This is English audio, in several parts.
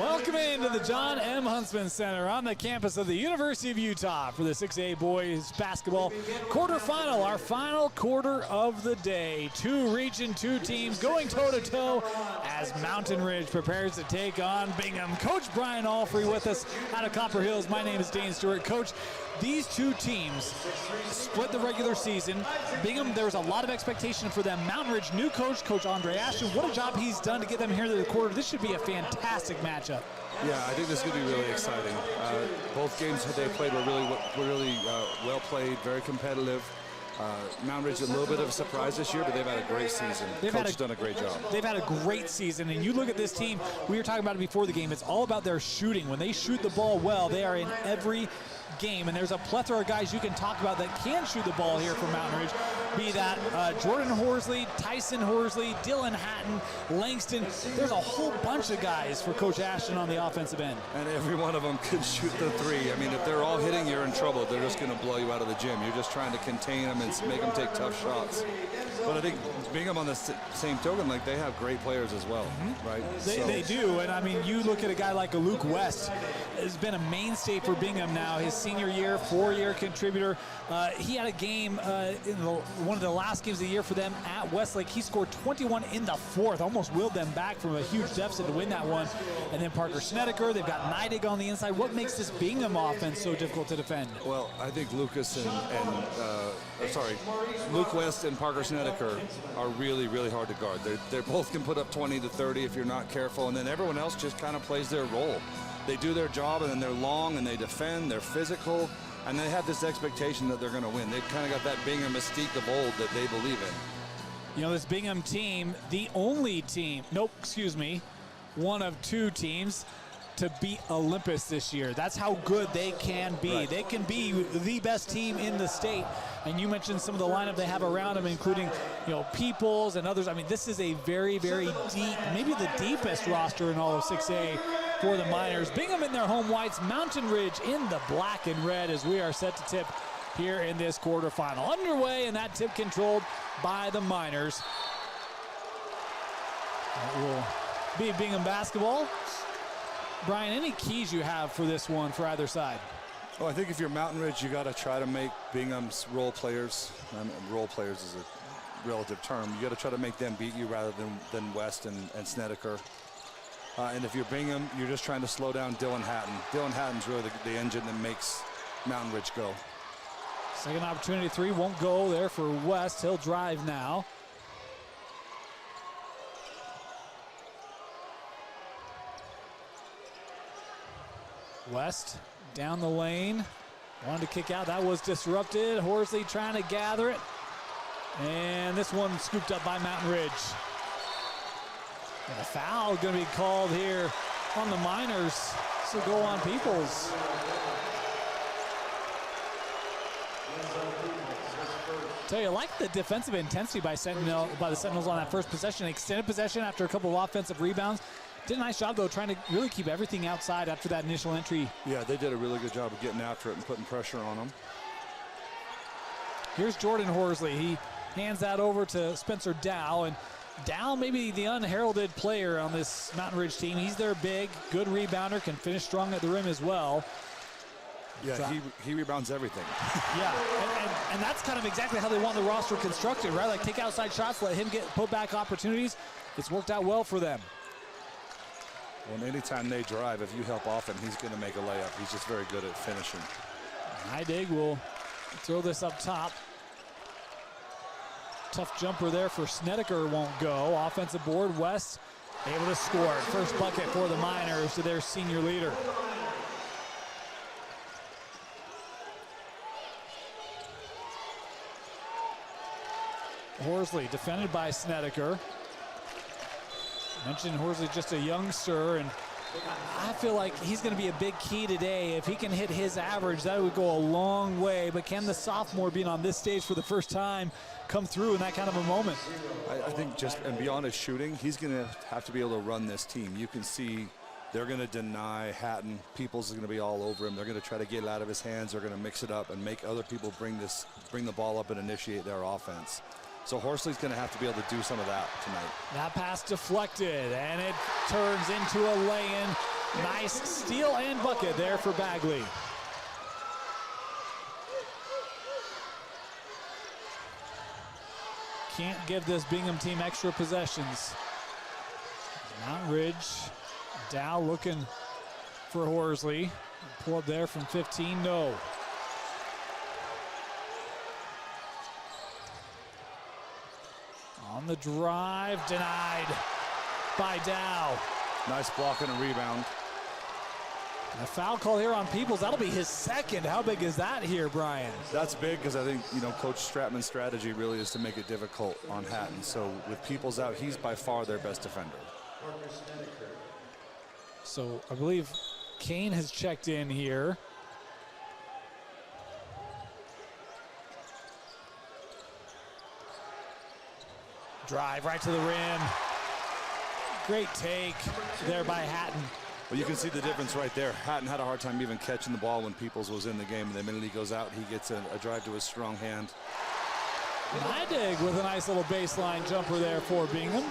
Welcome into the John M. Huntsman Center on the campus of the University of Utah for the 6A boys basketball quarterfinal, our final quarter of the day. Two Region 2 teams going toe-to-toe as Mountain Ridge prepares to take on Bingham. Coach Brian Alfrey with us out of Copper Hills. My name is Dane Stewart. Coach, these two teams split the regular season. Bingham, there was a lot of expectation for them. Mountain Ridge, new coach, Coach Andre Ashton. What a job he's done to get them here to the quarter. This should be a fantastic matchup. Yeah, I think this is going to be really exciting. Both games that they played were really well played, very competitive. Mountain Ridge a little bit of a surprise this year, but they've had a great season. Coach has done a great job. They've had a great season, and you look at this team, we were talking about it before the game, it's all about their shooting. When they shoot the ball well, they are in every game, and there's a plethora of guys you can talk about that can shoot the ball here for Mountain Ridge, be that Jordan Horsley, Tyson Horsley, Dylan Hatton, Langston. There's a whole bunch of guys for Coach Ashton on the offensive end. And every one of them could shoot the three. I mean, if they're all hitting, you're in trouble. They're just going to blow you out of the gym. You're just trying to contain them and make them take tough shots. But I think Bingham on the same token, like, they have great players as well, right? They do, and I mean, you look at a guy like a Luke West, has been a mainstay for Bingham now, his senior year, four-year contributor. He had a game in one of the last games of the year for them at Westlake. He scored 21 in the fourth, almost willed them back from a huge deficit to win that one. And then Parker Snedeker, they've got Neidig on the inside. What makes this Bingham offense so difficult to defend? Well, I think Luke West and Parker Snedeker are really, really hard to guard. They both can put up 20 to 30 if you're not careful, and then everyone else just kind of plays their role. They do their job, and then they're long, and they defend, they're physical, and they have this expectation that they're going to win. They've kind of got that Bingham mystique of old that they believe in. You know, this Bingham team, the only team, one of two teams to beat Olympus this year. That's how good they can be. Right. They can be the best team in the state. And you mentioned some of the lineup they have around them, including, Peoples and others. I mean, this is a very, very deep, maybe the deepest roster in all of 6A for the Miners. Bingham in their home whites, Mountain Ridge in the black and red as we are set to tip here in this quarterfinal. Underway, and that tip controlled by the Miners. It will be Bingham basketball. Brian, any keys you have for this one for either side? Well, I think if you're Mountain Ridge, you got to try to make Bingham's role players. Role players is a relative term. You got to try to make them beat you rather than West and Snedeker. And if you're Bingham, you're just trying to slow down Dylan Hatton. Dylan Hatton's really the engine that makes Mountain Ridge go. Second opportunity three won't go there for West. He'll drive now. West down the lane. Wanted to kick out. That was disrupted. Horsley trying to gather it. And this one scooped up by Mountain Ridge. And a foul going to be called here on the Miners. This will go on Peoples. Tell you, I like the defensive intensity by the Sentinels on that first possession. Extended possession after a couple of offensive rebounds. Did a nice job, though, trying to really keep everything outside after that initial entry. Yeah, they did a really good job of getting after it and putting pressure on them. Here's Jordan Horsley. He hands that over to Spencer Dow, and Dow maybe the unheralded player on this Mountain Ridge team. He's their big, good rebounder, can finish strong at the rim as well. Yeah, he rebounds everything. Yeah, and that's kind of exactly how they want the roster constructed, right? Like, take outside shots, let him get put-back opportunities. It's worked out well for them. Well, anytime they drive, if you help off him, he's going to make a layup. He's just very good at finishing. Neidig will throw this up top. Tough jumper there for Snedeker, won't go. Offensive board, West able to score. First bucket for the Miners to their senior leader. Horsley defended by Snedeker. Mentioned Horsley just a youngster, and I feel like he's going to be a big key today. If he can hit his average, that would go a long way. But can the sophomore, being on this stage for the first time, come through in that kind of a moment? I think and beyond his shooting, he's going to have to be able to run this team. You can see they're going to deny Hatton. Peoples is going to be all over him. They're going to try to get it out of his hands. They're going to mix it up and make other people bring the ball up and initiate their offense. So Horsley's going to have to be able to do some of that tonight. That pass deflected, and it turns into a lay-in Nice steal and bucket there for Bagley. Can't give this Bingham team extra possessions. Mountain Ridge, Dow looking for Horsley. Pull up there from 15, no. On the drive, denied by Dow. Nice block and a rebound. A foul call here on Peoples. That'll be his second. How big is that here, Brian? That's big because I think, Coach Stratman's strategy really is to make it difficult on Hatton. So with Peoples out, he's by far their best defender. So I believe Kane has checked in here. Drive right to the rim. Great take there by Hatton. Well, you can see the difference right there. Hatton had a hard time even catching the ball when Peoples was in the game. And the minute he goes out, he gets a drive to his strong hand. Neidig with a nice little baseline jumper there for Bingham.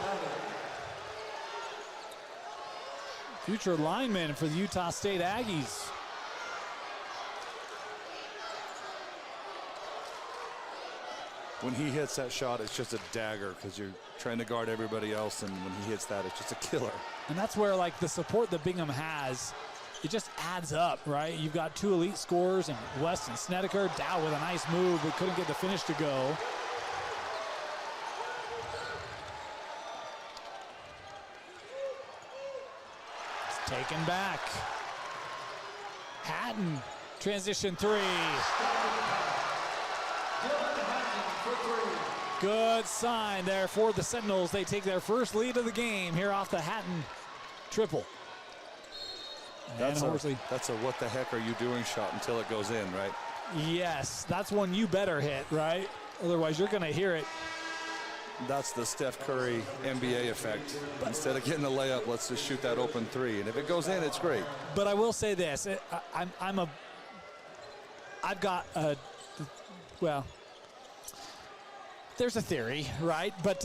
Future lineman for the Utah State Aggies. When he hits that shot, it's just a dagger because you're trying to guard everybody else, and when he hits that, it's just a killer. And that's where, like, the support that Bingham has, it just adds up, right? You've got two elite scorers, and West and Snedeker. Dow with a nice move, but couldn't get the finish to go. It's taken back. Hatton, transition three. Good sign there for the Sentinels. They take their first lead of the game here off the Hatton triple. That's a what the heck are you doing shot until it goes in, right? Yes, that's one you better hit, right? Otherwise, you're going to hear it. That's the Steph Curry NBA effect. Instead of getting a layup, let's just shoot that open three. And if it goes in, it's great. But I will say this. I've got a, well, there's a theory, right? But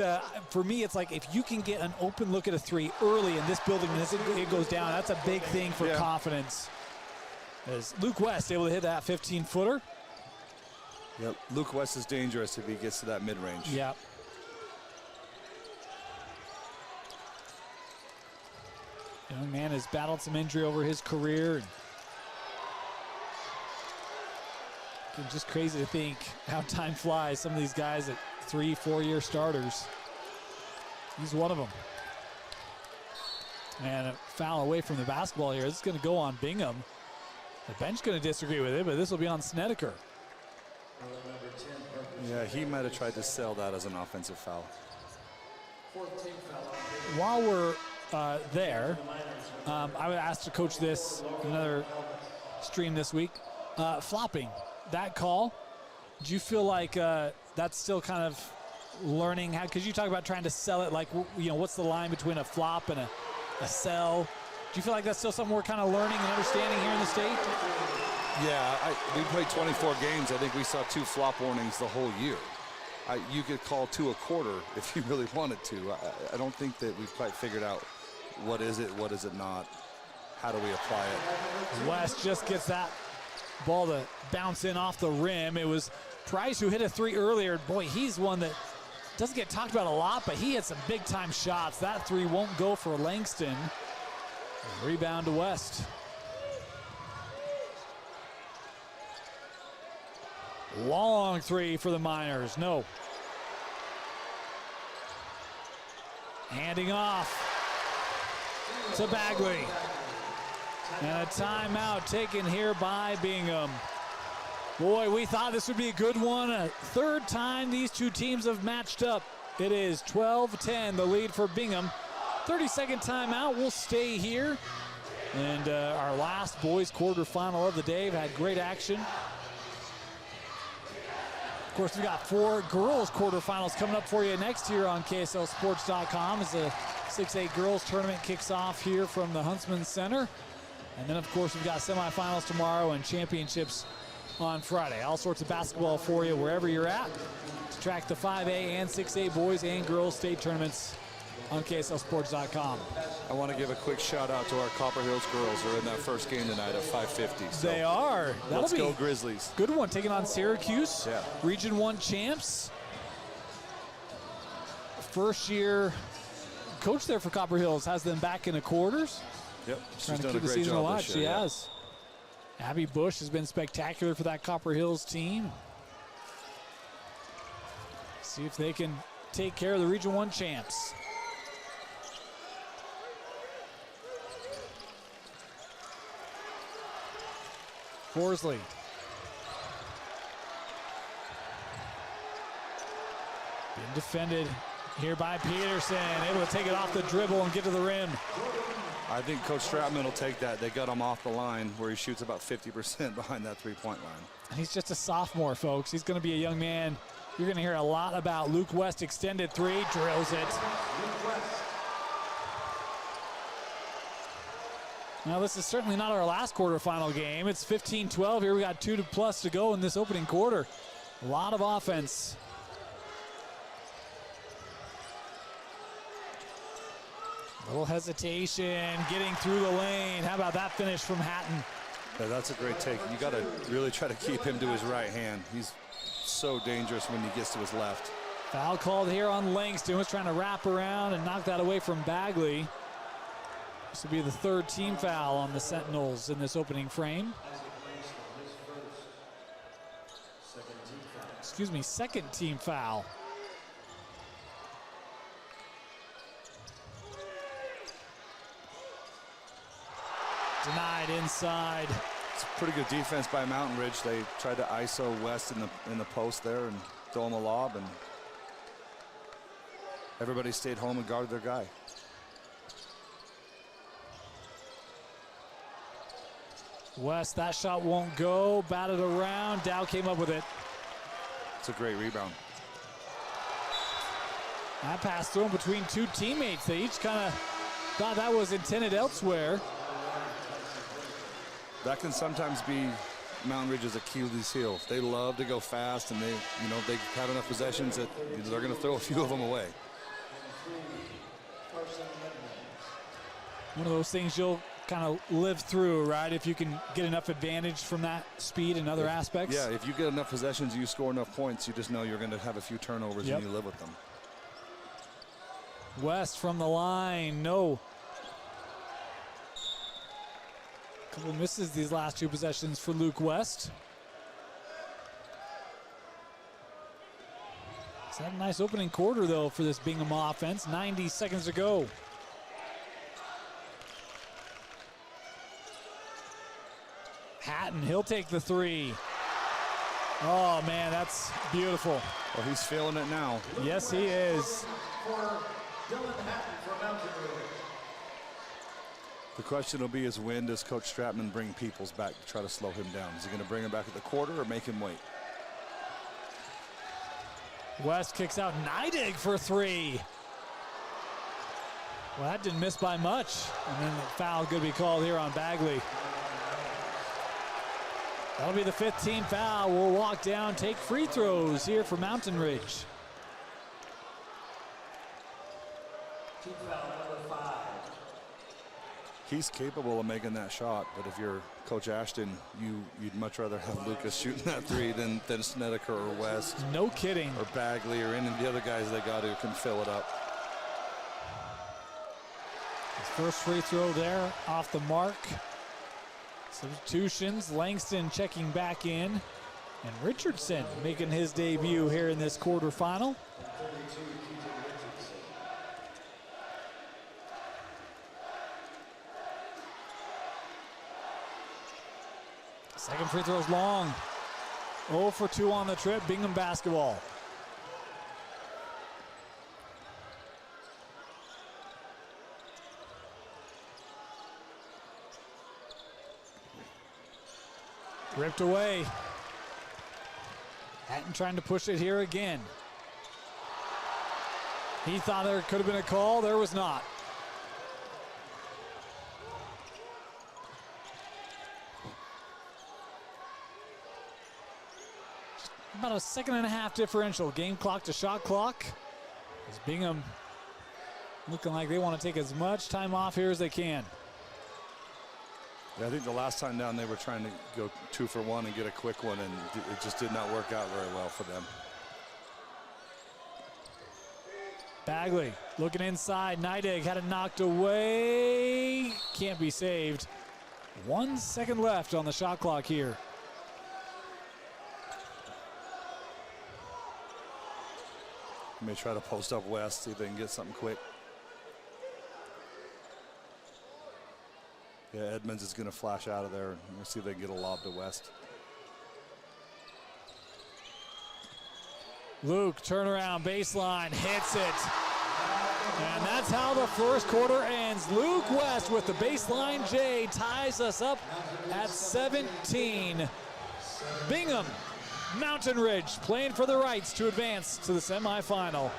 for me, it's like if you can get an open look at a three early in this building and it goes down, that's a big thing for confidence. As Luke West able to hit that 15-footer. Yep, Luke West is dangerous if he gets to that mid-range. Yep. Young man has battled some injury over his career. It's just crazy to think how time flies. Some of these guys at 3-4 year starters. He's one of them. And a foul away from the basketball here. This is going to go on Bingham. The bench going to disagree with it, but this will be on Snedeker. Yeah, he might have tried to sell that as an offensive foul. While we're there, I would ask to coach this another stream this week. Flopping, that call, do you feel like that's still kind of learning how, because you talk about trying to sell it, like, what's the line between a flop and a sell? Do you feel like that's still something we're kind of learning and understanding here in the state? Yeah, we played 24 games. I think we saw 2 flop warnings the whole year. You could call 2 a quarter if you really wanted to. I don't think that we've quite figured out what is it not, how do we apply it. West just gets that ball to bounce in off the rim. It was Price who hit a 3 earlier. Boy, he's one that doesn't get talked about a lot, but he had some big time shots. That 3 won't go for Langston. Rebound to West. Long 3 for the Miners, no. Handing off to Bagley. And a timeout taken here by Bingham. Boy, we thought this would be a good one. A third time these two teams have matched up. It is 12-10, the lead for Bingham. 30-second timeout, we'll stay here. And our last boys quarterfinal of the day. We've had great action. Of course, we've got 4 girls quarterfinals coming up for you next year on KSLSports.com as the 6A girls tournament kicks off here from the Huntsman Center. And then, of course, we've got semifinals tomorrow and championships on Friday. All sorts of basketball for you wherever you're at. To track the 5A and 6A boys and girls state tournaments on KSLSports.com. I want to give a quick shout out to our Copper Hills girls who are in that first game tonight at 5:50. So they are. Let's go Grizzlies. Good one, taking on Syracuse. Yeah. Region 1 champs. First year coach there for Copper Hills has them back in the quarters. Yep, she's Trying to done keep a the great season job alive. this year. She yeah. has. Abby Bush has been spectacular for that Copper Hills team. See if they can take care of the Region 1 champs. Horsley. Being defended here by Peterson. Able to take it off the dribble and get to the rim. I think Coach Stratman will take that. They got him off the line where he shoots about 50% behind that three-point line. And he's just a sophomore, folks. He's going to be a young man. You're going to hear a lot about Luke West. Extended three, drills it. Now, this is certainly not our last quarterfinal game. It's 15-12 here. We got 2+ to go in this opening quarter. A lot of offense. A little hesitation, getting through the lane. How about that finish from Hatton? Yeah, that's a great take. You got to really try to keep him to his right hand. He's so dangerous when he gets to his left. Foul called here on Langston. Was trying to wrap around and knock that away from Bagley. This will be the third team foul on the Sentinels in this opening frame. Excuse me, second team foul. Denied inside. It's a pretty good defense by Mountain Ridge. They tried to ISO West in the post there and throw him a lob, and everybody stayed home and guarded their guy. West, that shot won't go. Batted around. Dow came up with it. It's a great rebound. That pass thrown between two teammates. They each kind of thought that was intended elsewhere. That can sometimes be Mountain Ridge's Achilles heel. They love to go fast, and they have enough possessions that they're going to throw a few of them away. One of those things you'll kind of live through, right? If you can get enough advantage from that speed and other aspects. Yeah, if you get enough possessions, you score enough points, you just know you're going to have a few turnovers and you live with them. West from the line, no. Couple misses these last two possessions for Luke West. It's had a nice opening quarter, though, for this Bingham offense. 90 seconds to go. Hatton, he'll take the three. Oh, man, that's beautiful. Well, he's feeling it now. Yes, he is. The question will be is when does Coach Stratman bring Peoples back to try to slow him down? Is he going to bring him back at the quarter or make him wait? West kicks out Neidig for three. Well, that didn't miss by much. And then the foul going to be called here on Bagley. That'll be the fifth team foul. We'll walk down, take free throws here for Mountain Ridge. Team foul number 5. He's capable of making that shot, but if you're Coach Ashton, you'd much rather have Lucas shooting that three than Snedeker or West. No kidding. Or Bagley or any of the other guys they got who can fill it up. His first free throw there off the mark. Substitutions, Langston checking back in, and Richardson making his debut here in this quarterfinal. Second free throw's long. 0 for 2 on the trip, Bingham basketball. Ripped away. Hatton trying to push it here again. He thought there could have been a call. There was not. About a 1.5 second differential. Game clock to shot clock. As Bingham Looking like they want to take as much time off here as they can. Yeah, I think the last time down they were trying to go 2 for 1 and get a quick one, and it just did not work out very well for them. Bagley looking inside. Neidig had it knocked away. Can't be saved. 1 second left on the shot clock here. May try to post up west, see if they can get something quick. Yeah, Edmonds is going to flash out of there. We'll see if they can get a lob to west. Luke, turnaround, baseline, hits it. And that's how the first quarter ends. Luke West with the baseline J ties us up at 17. Bingham, Mountain Ridge playing for the rights to advance to the semifinal.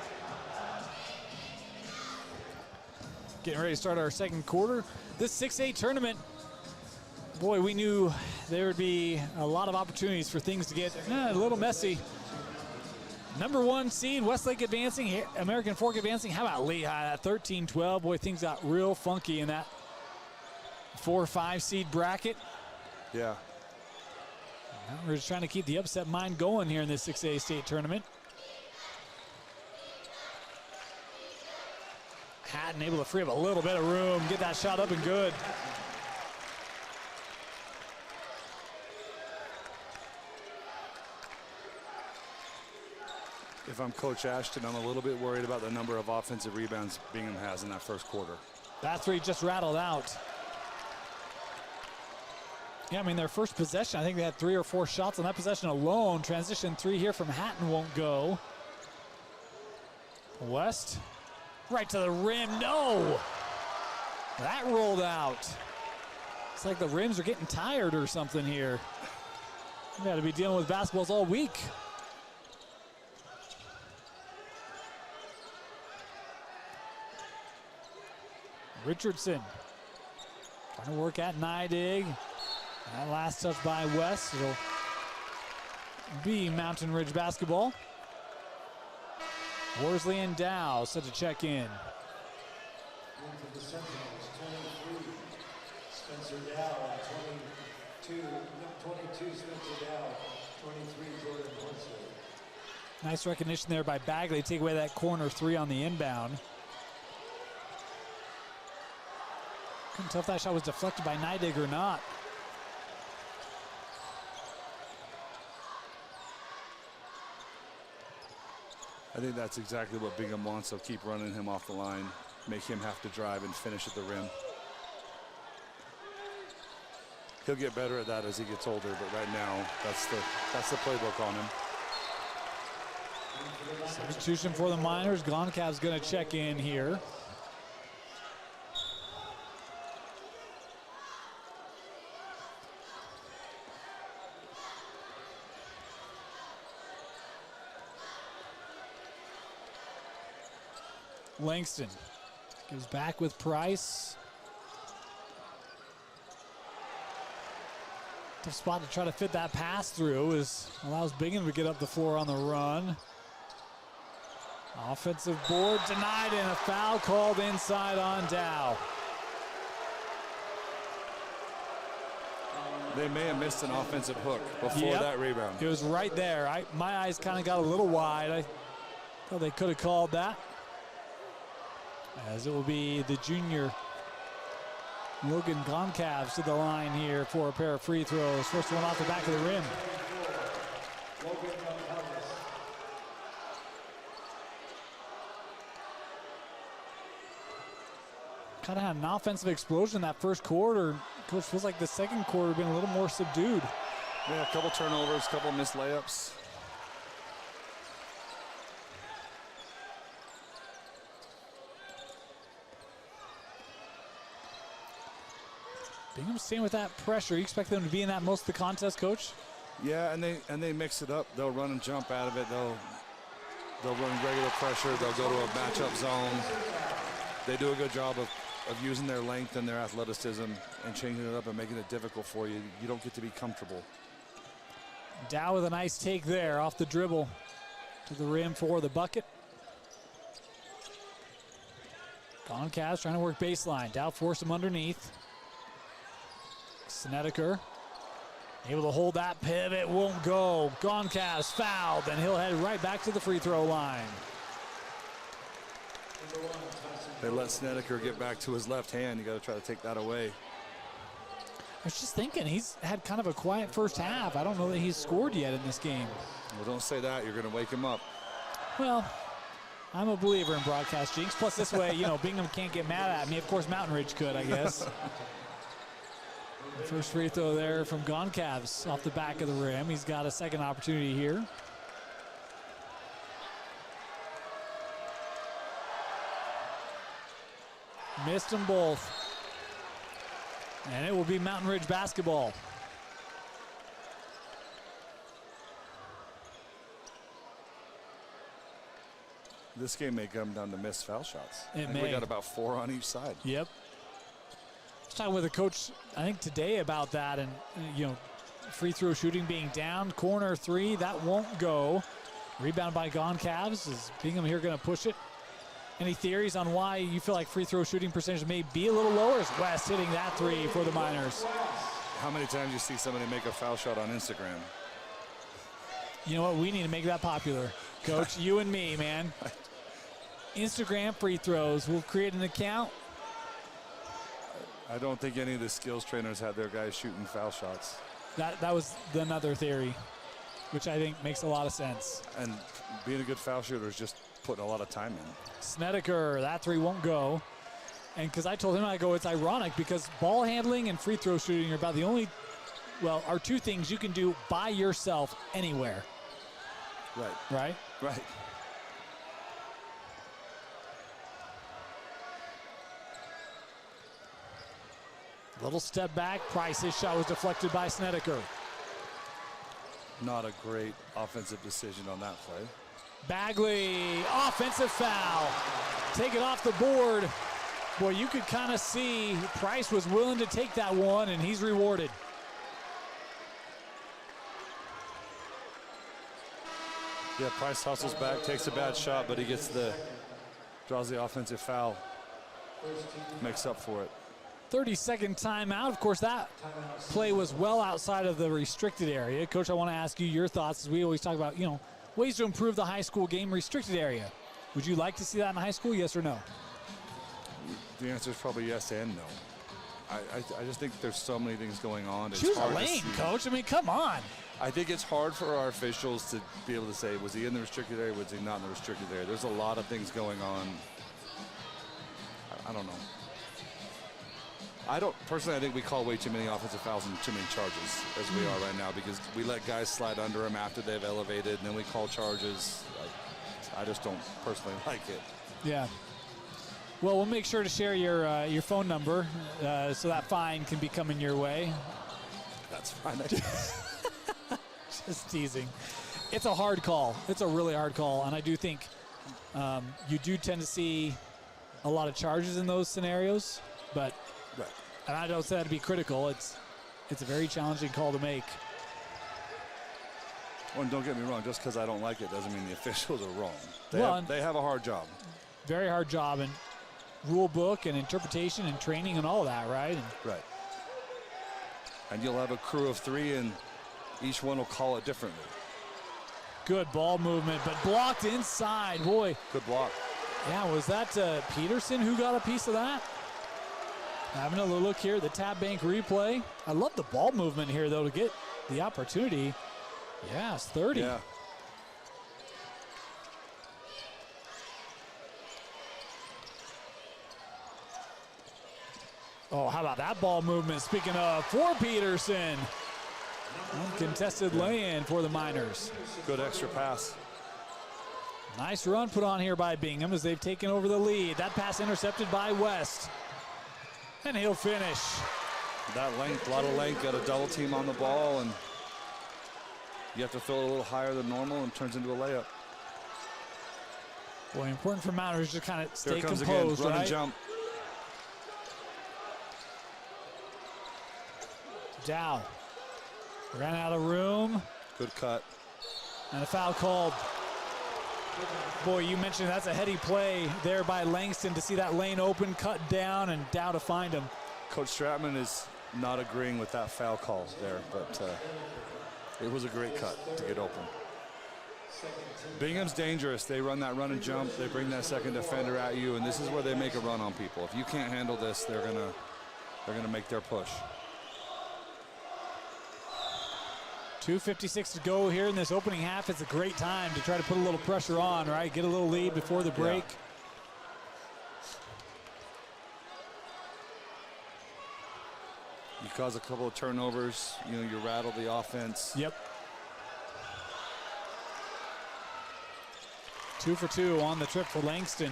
Getting ready to start our second quarter. This 6A tournament, boy, we knew there would be a lot of opportunities for things to get a little messy. Number 1 seed, Westlake advancing, American Fork advancing. How about Lehigh at 13-12? Boy, things got real funky in that 4-5 seed bracket. Yeah. We're just trying to keep the upset mind going here in this 6A state tournament. Hatton able to free up a little bit of room, get that shot up and good. If I'm Coach Ashton, I'm a little bit worried about the number of offensive rebounds Bingham has in that first quarter. That 3 just rattled out. Yeah, I mean, their first possession, I think they had 3 or 4 shots on that possession alone. Transition 3 here from Hatton won't go. West, right to the rim, no! That rolled out. It's like the rims are getting tired or something here. We got to be dealing with basketballs all week. Richardson trying to work at Neidig. That last touch by West. It'll be Mountain Ridge basketball. Worsley and Dow set to check in. Into the Sentinels, 23. Spencer Dow at 22 Spencer Dow, 23 Jordan Worsley. Nice recognition there by Bagley. Take away that corner 3 on the inbound. Couldn't tell if that shot was deflected by Neidig or not. I think that's exactly what Bingham wants. They'll keep running him off the line, make him have to drive and finish at the rim. He'll get better at that as he gets older, but right now, that's the playbook on him. Substitution for the Miners. Goncalves going to check in here. Langston goes back with Price. Tough spot to try to fit that pass through allows Bingham to get up the floor on the run. Offensive board denied and a foul called inside on Dow. They may have missed an offensive hook before that rebound. It was right there. My eyes kind of got a little wide. I thought they could have called that. As it will be the junior Logan Goncalves to the line here for a pair of free throws. First one off the back of the rim. Kind of had an offensive explosion that first quarter. Coach feels like the second quarter been a little more subdued. Yeah, a couple turnovers, a couple missed layups. Bingham's staying with that pressure. You expect them to be in that most of the contest, Coach? Yeah, and they mix it up. They'll run and jump out of it. They'll run regular pressure. They'll go to a matchup zone. They do a good job of using their length and their athleticism and changing it up and making it difficult for you. You don't get to be comfortable. Dow with a nice take there off the dribble to the rim for the bucket. Goncalves trying to work baseline. Dow forced him underneath. Snedeker able to hold that pivot, won't go. Goncalves fouled, and he'll head right back to the free throw line. They let Snedeker get back to his left hand. You got to try to take that away. I was just thinking, he's had kind of a quiet first half. I don't know that he's scored yet in this game. Well, don't say that. You're going to wake him up. Well, I'm a believer in broadcast jinx. Plus, this way, you know, Bingham can't get mad at me. Of course, Mountain Ridge could, I guess. First free throw there from Goncalves off the back of the rim. He's got a second opportunity here. Missed them both. And it will be Mountain Ridge basketball. This game may come down to missed foul shots. It I think may. we got about 4 on each side. Yep. I was talking with a coach, I think today about that, and you know, free throw shooting being down, corner 3, that won't go. Rebound by Goncalves. Is Bingham here going to push it? Any theories on why you feel like free throw shooting percentage may be a little lower? Is West hitting that 3 for the Miners? How many times you see somebody make a foul shot on Instagram? You know what? We need to make that popular. Coach, you and me, man. Instagram free throws. We'll create an account. I don't think any of the skills trainers had their guys shooting foul shots. That was another theory, which I think makes a lot of sense. And being a good foul shooter is just putting a lot of time in. Snedeker, that 3 won't go. And because I told him, I go, it's ironic because ball handling and free throw shooting are about the only, well, are 2 things you can do by yourself anywhere. Right. Right? Right. Little step back. Price's shot was deflected by Snedeker. Not a great offensive decision on that play. Bagley, offensive foul. Take it off the board. Boy, you could kind of see Price was willing to take that one, and he's rewarded. Yeah, Price hustles back, takes a bad shot, but he draws the offensive foul. Makes up for it. 30-second timeout. Of course, that play was well outside of the restricted area. Coach, I want to ask you your thoughts, as we always talk about, you know, ways to improve the high school game restricted area. Would you like to see that in high school, yes or no? The answer is probably yes and no. I just think there's so many things going on. It's Choose a hard to lane, see. Coach. I mean, come on. I think it's hard for our officials to be able to say, was he in the restricted area, was he not in the restricted area? There's a lot of things going on. I don't know. Personally, I think we call way too many offensive fouls and too many charges as we are right now, because we let guys slide under them after they've elevated, and then we call charges. I just don't personally like it. Yeah. Well, we'll make sure to share your phone number so that fine can be coming your way. That's fine. Just teasing. It's a hard call. It's a really hard call, and I do think you do tend to see a lot of charges in those scenarios, but Right. and I don't say that to be critical. It's a very challenging call to make. Well, and don't get me wrong, just because I don't like it doesn't mean the officials are wrong. Well, They have a hard job. Very hard job in rule book and interpretation and training and all that, right? Right. And you'll have a crew of 3, and each one will call it differently. Good ball movement, but blocked inside. Boy. Good block. Yeah, was that Peterson who got a piece of that? Having a little look here at the Tab Bank replay. I love the ball movement here, though, to get the opportunity. Yeah, it's 30. Yeah. Oh, how about that ball movement? Speaking of, for Peterson. Uncontested lay-in for the Miners. Good extra pass. Nice run put on here by Bingham as they've taken over the lead. That pass intercepted by West. And he'll finish. That length, a lot of length, got a double team on the ball, and you have to throw it a little higher than normal, and turns into a layup. Boy, important for Mountain to kind of stay Here comes composed, again, run right? and jump. Dow ran out of room. Good cut. And a foul called. Boy, you mentioned that's a heady play there by Langston to see that lane open, cut down, and Dow to find him. Coach Stratman is not agreeing with that foul call there, but it was a great cut to get open. Bingham's dangerous. They run that run and jump. They bring that second defender at you, and this is where they make a run on people. If you can't handle this, they're gonna make their push. 2:56 to go here in this opening half. It's a great time to try to put a little pressure on, right? Get a little lead before the break. Yeah. You cause a couple of turnovers, you know, you rattle the offense. Yep. 2 for 2 on the trip for Langston.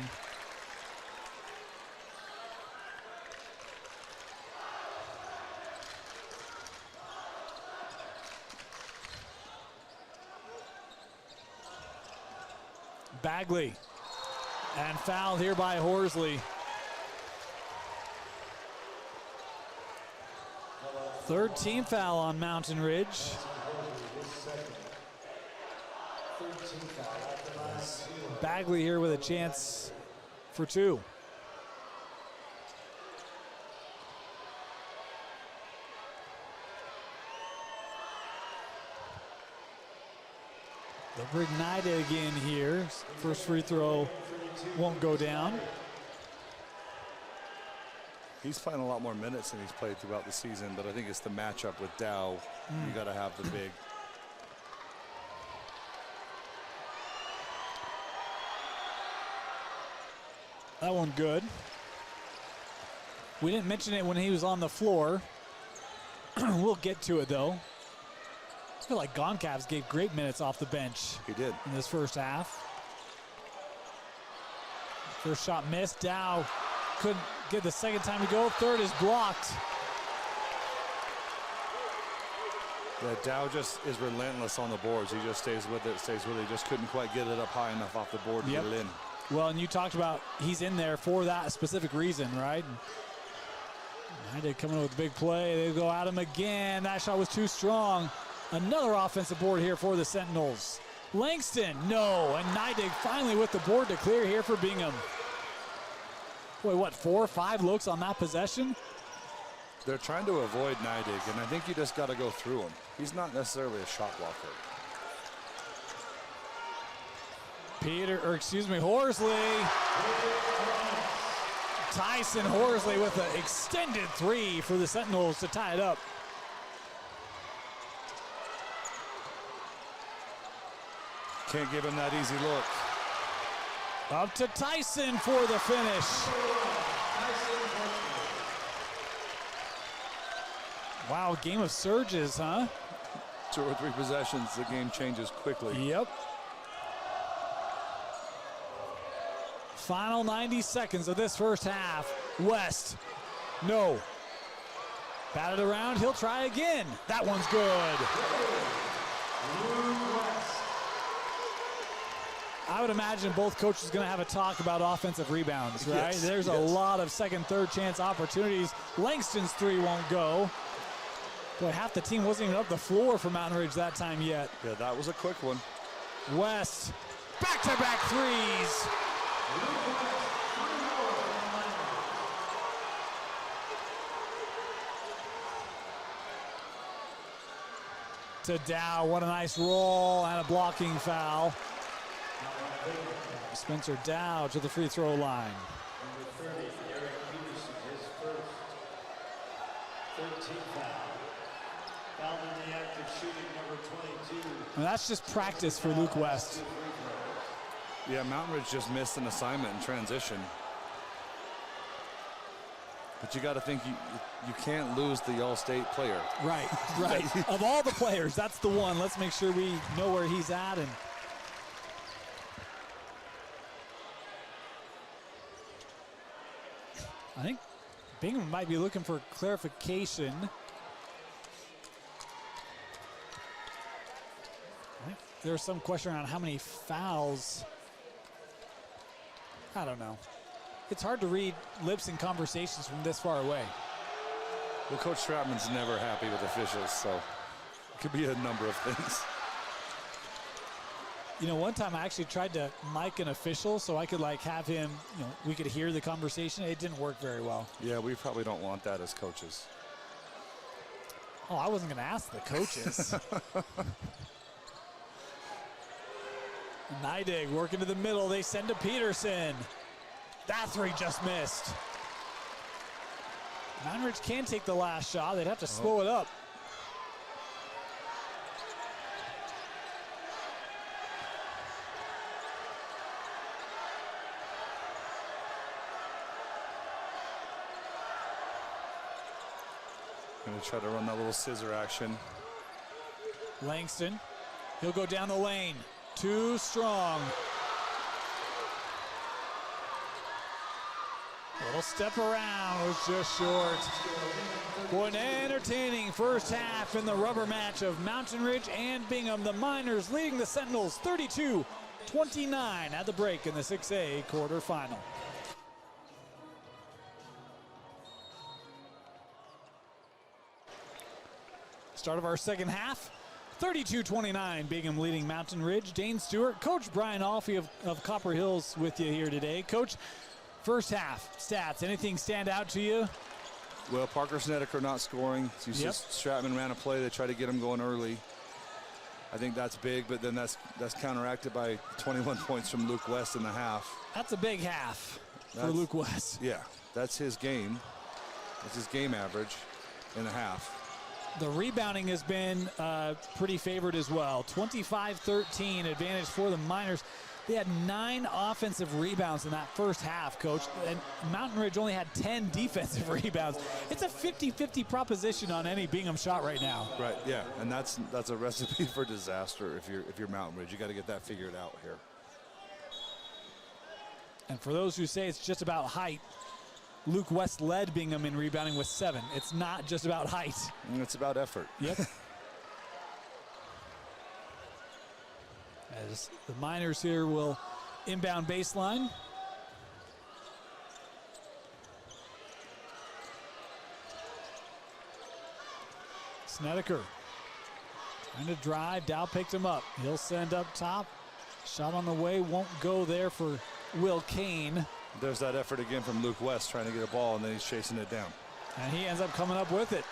Bagley, and fouled here by Horsley. Third team foul on Mountain Ridge. Bagley here with a chance for 2. They'll bring Nida again here. First free throw won't go down. He's playing a lot more minutes than he's played throughout the season, but I think it's the matchup with Dow. You got to have the big. That one good. We didn't mention it when he was on the floor. We'll get to it though. I feel like Goncalves gave great minutes off the bench. He did. In this first half. First shot missed. Dow couldn't get the second time to go. Third is blocked. Yeah, Dow just is relentless on the boards. He just stays with it, stays with it. He just couldn't quite get it up high enough off the board to get it in. Well, and you talked about he's in there for that specific reason, right? Nida coming with a big play. They go at him again. That shot was too strong. Another offensive board here for the Sentinels. Langston, no, and Nida finally with the board to clear here for Bingham. Boy, what, 4 or 5 looks on that possession? They're trying to avoid Neidig, and I think you just got to go through him. He's not necessarily a shot blocker. Horsley. Tyson Horsley with an extended 3 for the Sentinels to tie it up. Can't give him that easy look. Up to Tyson for the finish. Wow, game of surges, huh? 2 or 3 possessions, the game changes quickly. Yep. Final 90 seconds of this first half. West, no. Batted around, he'll try again. That one's good. I would imagine both coaches are going to have a talk about offensive rebounds, right? Yes, There's a lot of second, third chance opportunities. Langston's 3 won't go. Boy, half the team wasn't even up the floor for Mountain Ridge that time yet. Yeah, that was a quick one. West, back-to-back 3s. To Dow, what a nice roll and a blocking foul. Spencer Dow to the free throw line. Number 30, Eric Peterson, his first 13th foul. Foul in the act of shooting, number 22. And that's just practice for Luke West. Yeah, Mountain Ridge just missed an assignment in transition. But you got to think you can't lose the All-State player. Right, right. Of all the players, that's the one. Let's make sure we know where he's at. And I think Bingham might be looking for clarification. I think there's some question around how many fouls. I don't know. It's hard to read lips and conversations from this far away. Well, Coach Stratman's never happy with officials, so it could be a number of things. You know, one time I actually tried to mic an official so I could like have him, you know, we could hear the conversation. It didn't work very well. Yeah, we probably don't want that as coaches. Oh, I wasn't going to ask the coaches. Neidig working to the middle. They send to Peterson. That three just missed. Mountain Ridge can take the last shot. They'd have to slow it up. Going to try to run that little scissor action. Langston, he'll go down the lane. Too strong. A little step around was just short. Boy, an entertaining first half in the rubber match of Mountain Ridge and Bingham. The Miners leading the Sentinels 32-29 at the break in the 6A quarterfinal. Start of our second half, 32-29, Bingham leading Mountain Ridge. Dane Stewart, Coach Brian Alfie of Copper Hills with you here today. Coach, first half stats, anything stand out to you? Well, Parker Snedeker not scoring. Stratman ran a play. They tried to get him going early. I think that's big, but then that's counteracted by 21 points from Luke West in the half. That's a big half for Luke West. Yeah, that's his game. That's his game average in the half. The rebounding has been pretty favored as well. 25-13 advantage for the Miners. They had 9 offensive rebounds in that first half, Coach, and Mountain Ridge only had 10 defensive rebounds. It's a 50-50 proposition on any Bingham shot right now. Right, yeah, and that's a recipe for disaster if you're Mountain Ridge. You got to get that figured out here. And for those who say it's just about height, Luke West led Bingham in rebounding with 7. It's not just about height. It's about effort. Yep. As the Miners here will inbound baseline. Snedeker trying to drive. Dow picked him up. He'll send up top. Shot on the way, won't go there for Will Kane. There's that effort again from Luke West trying to get a ball, and then he's chasing it down. And he ends up coming up with it.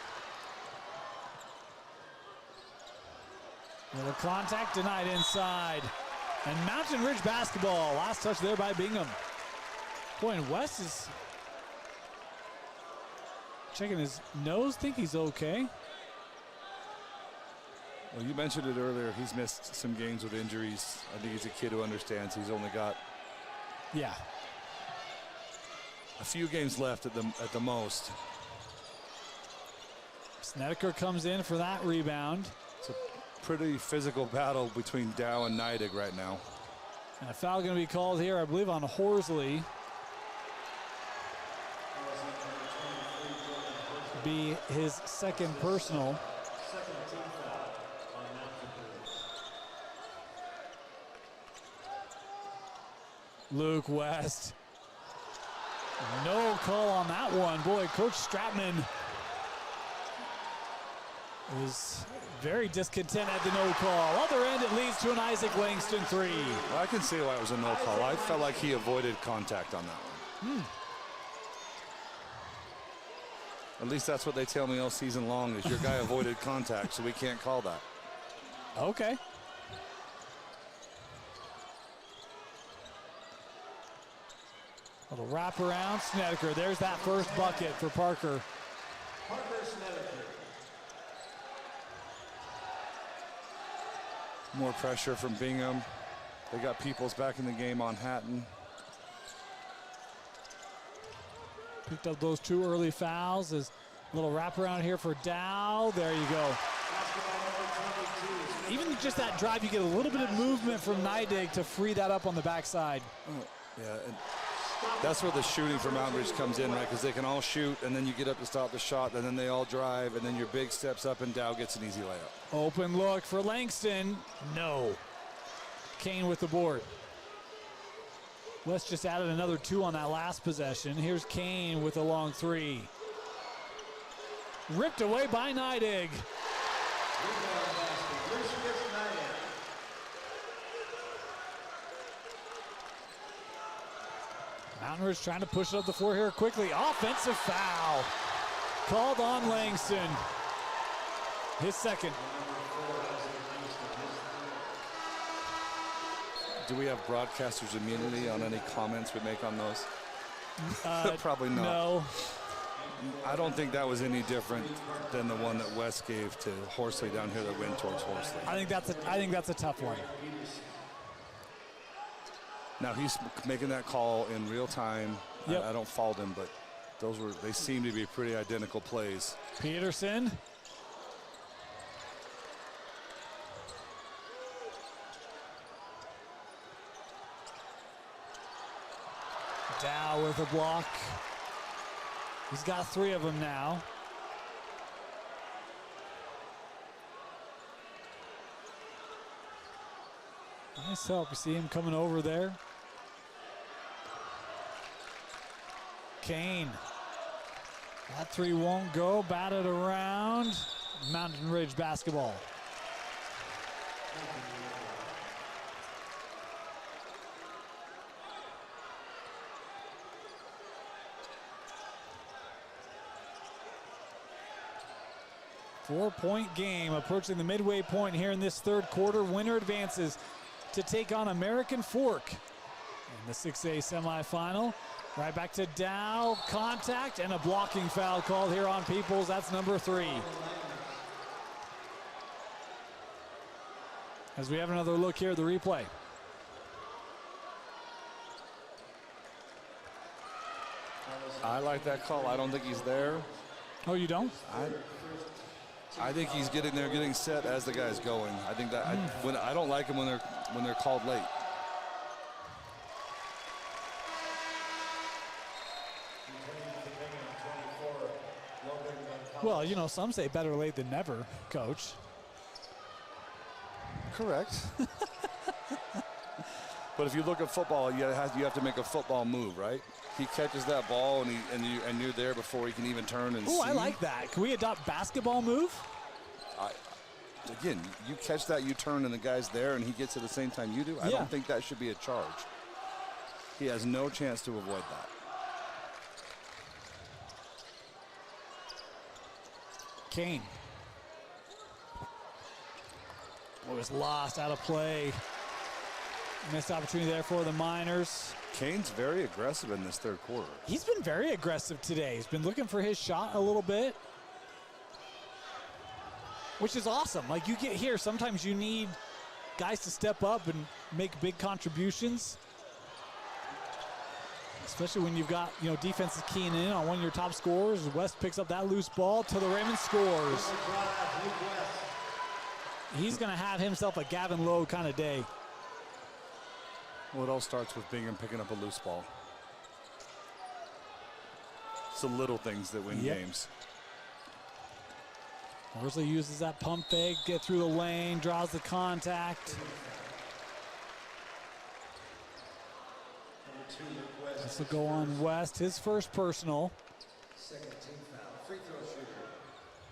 Little contact denied inside. And Mountain Ridge basketball. Last touch there by Bingham. Boy, and West is checking his nose. Think he's okay. Well, you mentioned it earlier. He's missed some games with injuries. I think he's a kid who understands he's only got a few games left at the most. Snedeker comes in for that rebound. It's a pretty physical battle between Dow and Neidig right now. And a foul going to be called here, I believe, on Horsley. Be his second personal. Luke West. No call on that one. Boy, Coach Stratman is very discontent at the no call. Other end, it leads to an Isaac Langston three. Well, I can see why it was a no call. I felt like he avoided contact on that one. At least that's what they tell me all season long, is your guy avoided contact, so we can't call that. Okay. Little wraparound, Snedeker. There's that first bucket for Parker. Parker Snedeker. More pressure from Bingham. They got Peoples back in the game on Hatton. Picked up those 2 early fouls. As a little wraparound here for Dow. There you go. Even just that drive, you get a little bit of movement from Neidig to free that up on the backside. Yeah, and that's where the shooting for Mountain Ridge comes in, right? Because they can all shoot, and then you get up to stop the shot, and then they all drive, and then your big steps up, and Dow gets an easy layup. Open look for Langston. No. Kane with the board. West just added another 2 on that last possession. Here's Kane with a long 3. Ripped away by Neidig. Mountain Ridge trying to push it up the floor here quickly. Offensive foul called on Langston. His second. Do we have broadcasters immunity on any comments we make on those? Probably not. No. I don't think that was any different than the one that West gave to Horsley down here that went towards Horsley. I think that's a tough one. Now he's making that call in real time. Yep. I don't fault him, but they seem to be pretty identical plays. Peterson. Dow with a block. He's got 3 of them now. Nice help. You see him coming over there. Kane. That 3 won't go. Batted around. Mountain Ridge basketball. Four-point game approaching the midway point here in this third quarter. Winner advances to take on American Fork in the 6A semifinal. Right back to Dow, contact, and a blocking foul called here on Peoples. That's number 3. As we have another look here at the replay. I like that call. I don't think he's there. Oh, you don't? I think he's getting there, getting set as the guy's going. I think that I don't like him when they're called late. Well, you know, some say better late than never, Coach. Correct. But if you look at football, you have to make a football move, right? He catches that ball and you're there before he can even turn and see. Oh, I like that. Can we adopt basketball move? Again, you catch that, you turn, and the guy's there, and he gets at the same time you do. I don't think that should be a charge. He has no chance to avoid that. Kane. Was lost out of play. Missed opportunity there for the Miners. Kane's very aggressive in this third quarter. He's been very aggressive today. He's been looking for his shot a little bit, which is awesome. Like, you get here, sometimes you need guys to step up and make big contributions, especially when you've got, you know, defense is keying in on one of your top scorers. West picks up that loose ball to the rim and scores. He's going to have himself a Gavin Lowe kind of day. Well, it all starts with Bingham picking up a loose ball. It's the little things that win games. Horsley uses that pump fake, get through the lane, draws the contact. This will go on West, his first personal. Second team foul. Free throw shooter.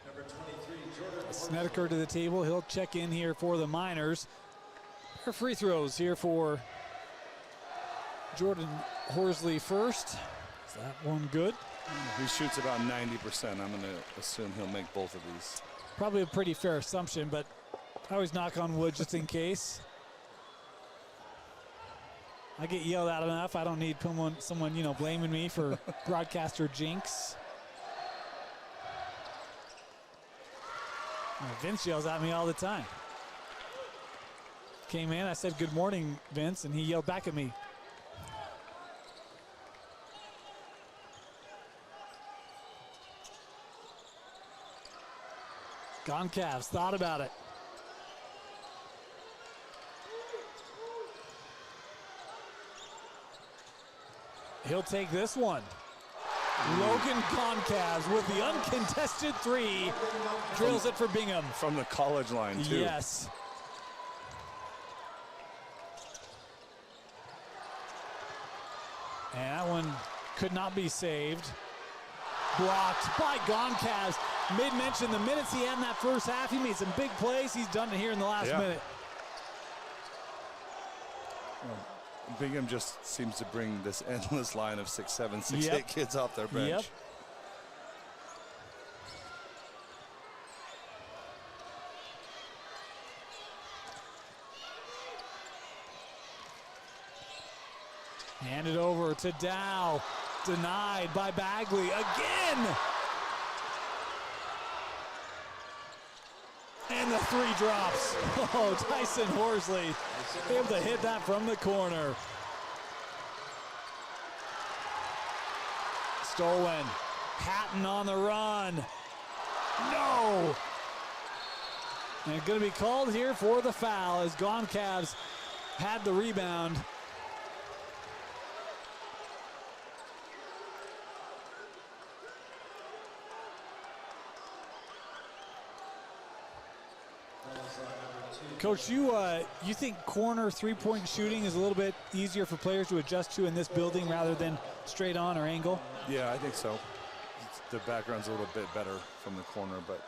Number 23, Jordan. Snedeker to the table. He'll check in here for the Miners. Her free throws here for Jordan Horsley first. Is that one good? He shoots about 90%. I'm going to assume he'll make both of these. Probably a pretty fair assumption, but I always knock on wood just in case. I get yelled at enough. I don't need someone, you know, blaming me for broadcaster jinx. Vince yells at me all the time. Came in, I said, "Good morning, Vince," and he yelled back at me. Gone Cavs, thought about it. He'll take this one. Logan Concavs with the uncontested 3. Drills it for Bingham. From the college line, too. Yes. And that one could not be saved. Blocked by Goncalves. Made mention the minutes he had in that first half. He made some big plays. He's done it here in the last minute. Bingham just seems to bring this endless line of 6'7", 6'8" Yep. kids off their bench. Yep. Handed over to Dow. Denied by Bagley again. And the three drops. Oh, Tyson Horsley able to hit that from the corner. Stolen. Hatton on the run. No. And going to be called here for the foul as Gone Cavs had the rebound. Coach, you think corner three-point shooting is a little bit easier for players to adjust to in this building rather than straight on or angle? Yeah, I think so. The background's a little bit better from the corner, but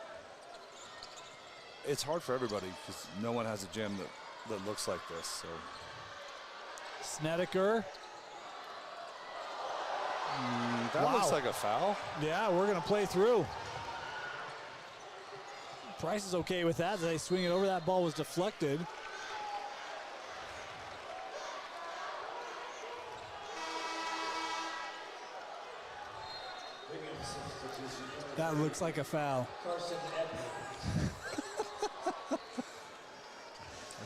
it's hard for everybody because no one has a gym that looks like this. So Snedeker. That looks like a foul. Yeah, we're going to play through. Price is okay with that. They swing it over. That ball was deflected. That looks like a foul.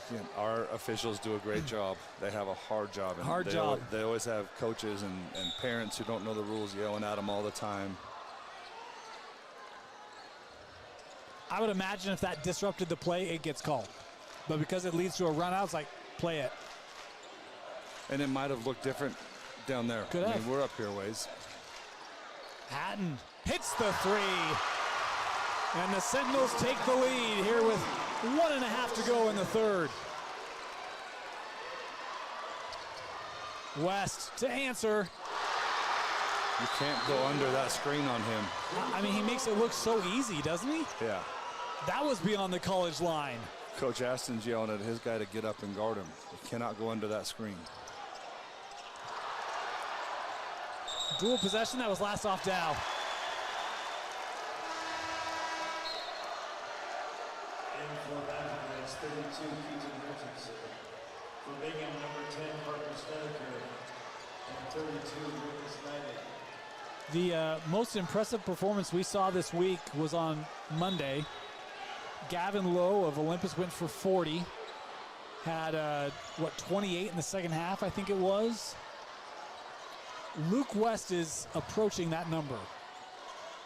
Again, our officials do a great job. They have a hard job. And they always have coaches and parents who don't know the rules yelling at them all the time. I would imagine if that disrupted the play, it gets called. But because it leads to a run out, it's like, play it. And it might have looked different down there. Could have. I mean, we're up here a ways. Hatton hits the three. And the Sentinels take the lead here with 1.5 to go in the third. West to answer. You can't go under that screen on him. I mean, he makes it look so easy, doesn't he? Yeah. That was beyond the college line. Coach Aston's yelling at his guy to get up and guard him. You cannot go under that screen. Dual possession, that was last off Dow. And for Mountain Ridge, 32, Keaton Richardson. For Bingham, number 10, Parker Snedeker. And 32, Lucas Knighton. The most impressive performance we saw this week was on Monday. Gavin Lowe of Olympus went for 40. Had, 28 in the second half, I think it was. Luke West is approaching that number.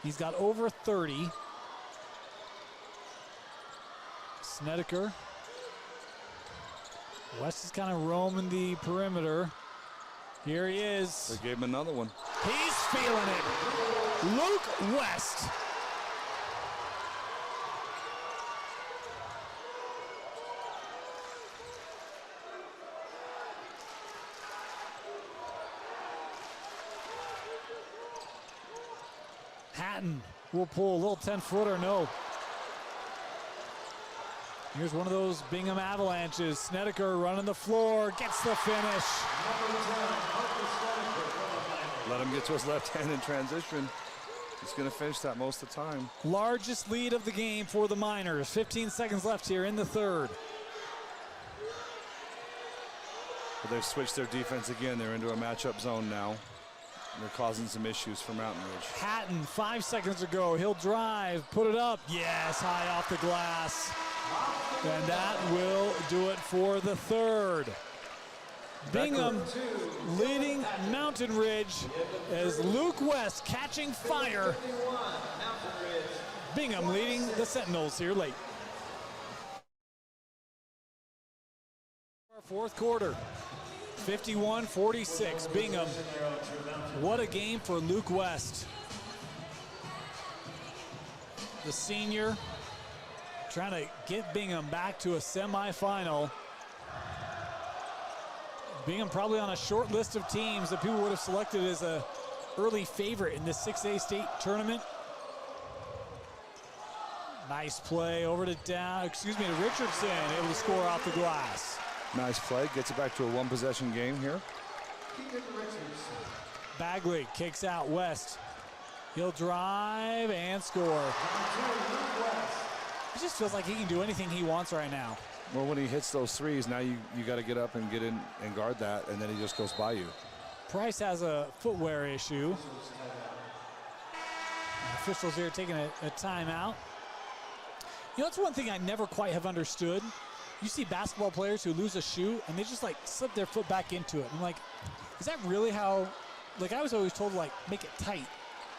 He's got over 30. Snedeker. West is kind of roaming the perimeter. Here he is. They gave him another one. He's feeling it. Luke West. Hatton will pull a little 10-footer, no. Here's one of those Bingham avalanches. Snedeker running the floor, gets the finish. Let him get to his left hand in transition. He's going to finish that most of the time. Largest lead of the game for the Miners. 15 seconds left here in the third. But they've switched their defense again. They're into a matchup zone now. They're causing some issues for Mountain Ridge. Hatton, 5 seconds to go. He'll drive, put it up. Yes, high off the glass. And that will do it for the third. Bingham leading Mountain Ridge as Luke West catching fire. Bingham leading the Sentinels here late. Fourth quarter, 51-46, Bingham. What a game for Luke West. The senior trying to get Bingham back to a semifinal. Bingham probably on a short list of teams that people would have selected as a early favorite in the 6A state tournament. Nice play over to Richardson, able to score off the glass. Nice play. Gets it back to a one-possession game here. Bagley kicks out West. He'll drive and score. He just feels like he can do anything he wants right now. Well, when he hits those threes, now you got to get up and get in and guard that, and then he just goes by you. Price has a footwear issue. Officials here taking a timeout. You know, it's one thing I never quite have understood. You see basketball players who lose a shoe and they just like slip their foot back into it. I'm like, is that really how? Like, I was always told to like make it tight.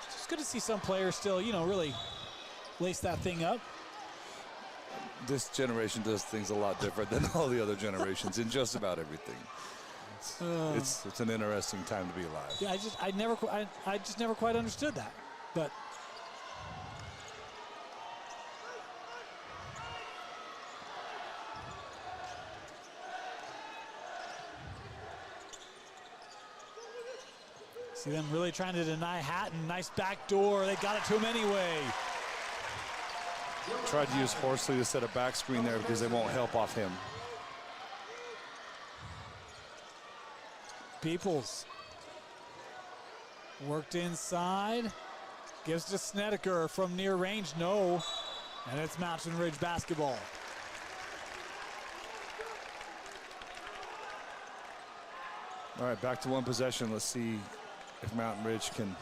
It's just good to see some players still, you know, really lace that thing up. This generation does things a lot different than all the other generations in just about everything. It's an interesting time to be alive. Yeah, I just never quite understood that. But see them really trying to deny Hatton. Nice backdoor. They got it to him anyway. Tried to use Horsley to set a back screen there because they won't help off him. Peoples worked inside. Gives to Snedeker from near range. No. And it's Mountain Ridge basketball. All right, back to one possession. Let's see if Mountain Ridge can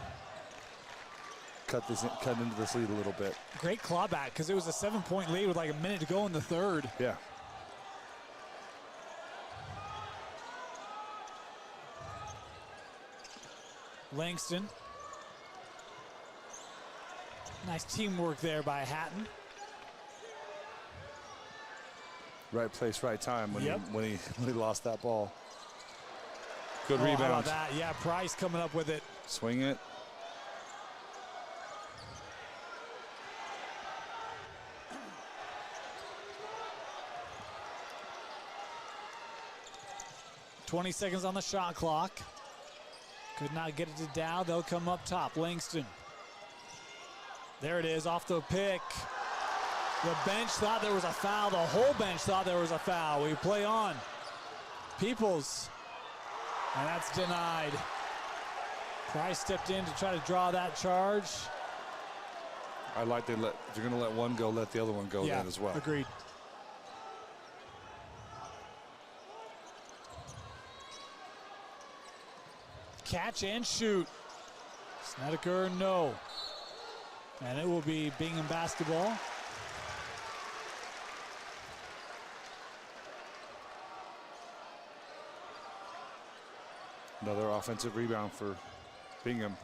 cut into this lead a little bit. Great clawback because it was a 7-point lead with like a minute to go in the third. Yeah. Langston. Nice teamwork there by Hatton. Right place, right time when he lost that ball. Good How rebound. about that? Yeah, Price coming up with it. Swing it. .20 seconds on the shot clock. Could not get it to Dow. They'll come up top. Langston. There it is, off the pick. The bench thought there was a foul. The whole bench thought there was a foul. We play on. Peoples. And that's denied. Price stepped in to try to draw that charge. I like if you're going to let one go, let the other one go then as well. Agreed. Catch and shoot. Snedeker, no. And it will be Bingham basketball. Another offensive rebound for Bingham.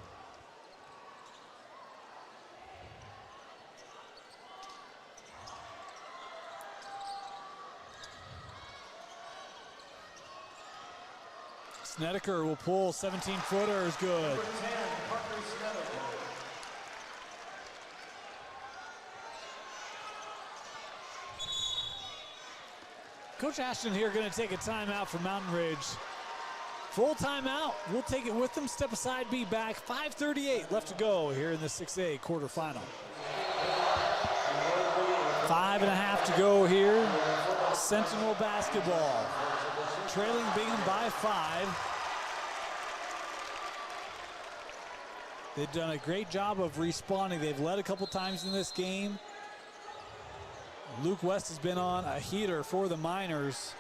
Snedeker will pull 17-footer is good. Coach Ashton here going to take a timeout for Mountain Ridge. Full timeout. We'll take it with them. Step aside, be back. 5:38 left to go here in the 6A quarterfinal. 5.5 to go here. Sentinel basketball. Trailing Bingham by 5. They've done a great job of responding. They've led a couple times in this game. Luke West has been on a heater for the Miners.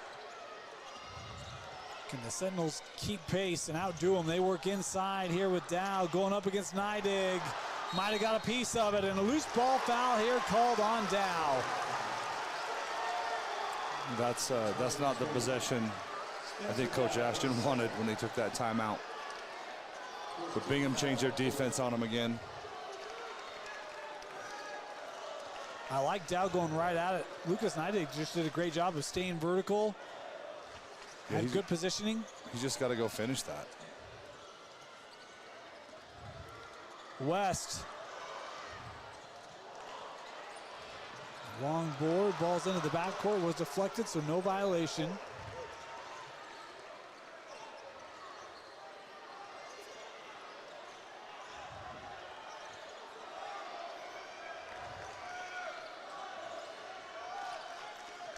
Can the Sentinels keep pace and outdo them? They work inside here with Dow going up against Neidig. Might have got a piece of it, and a loose ball foul here called on Dow. That's not the possession I think Coach Ashton wanted when they took that timeout. But Bingham changed their defense on him again. I like Dow going right at it. Lucas Neidig just did a great job of staying vertical. Yeah, Had good positioning. He's just got to go finish that. West. Long board, balls into the backcourt, was deflected, so no violation.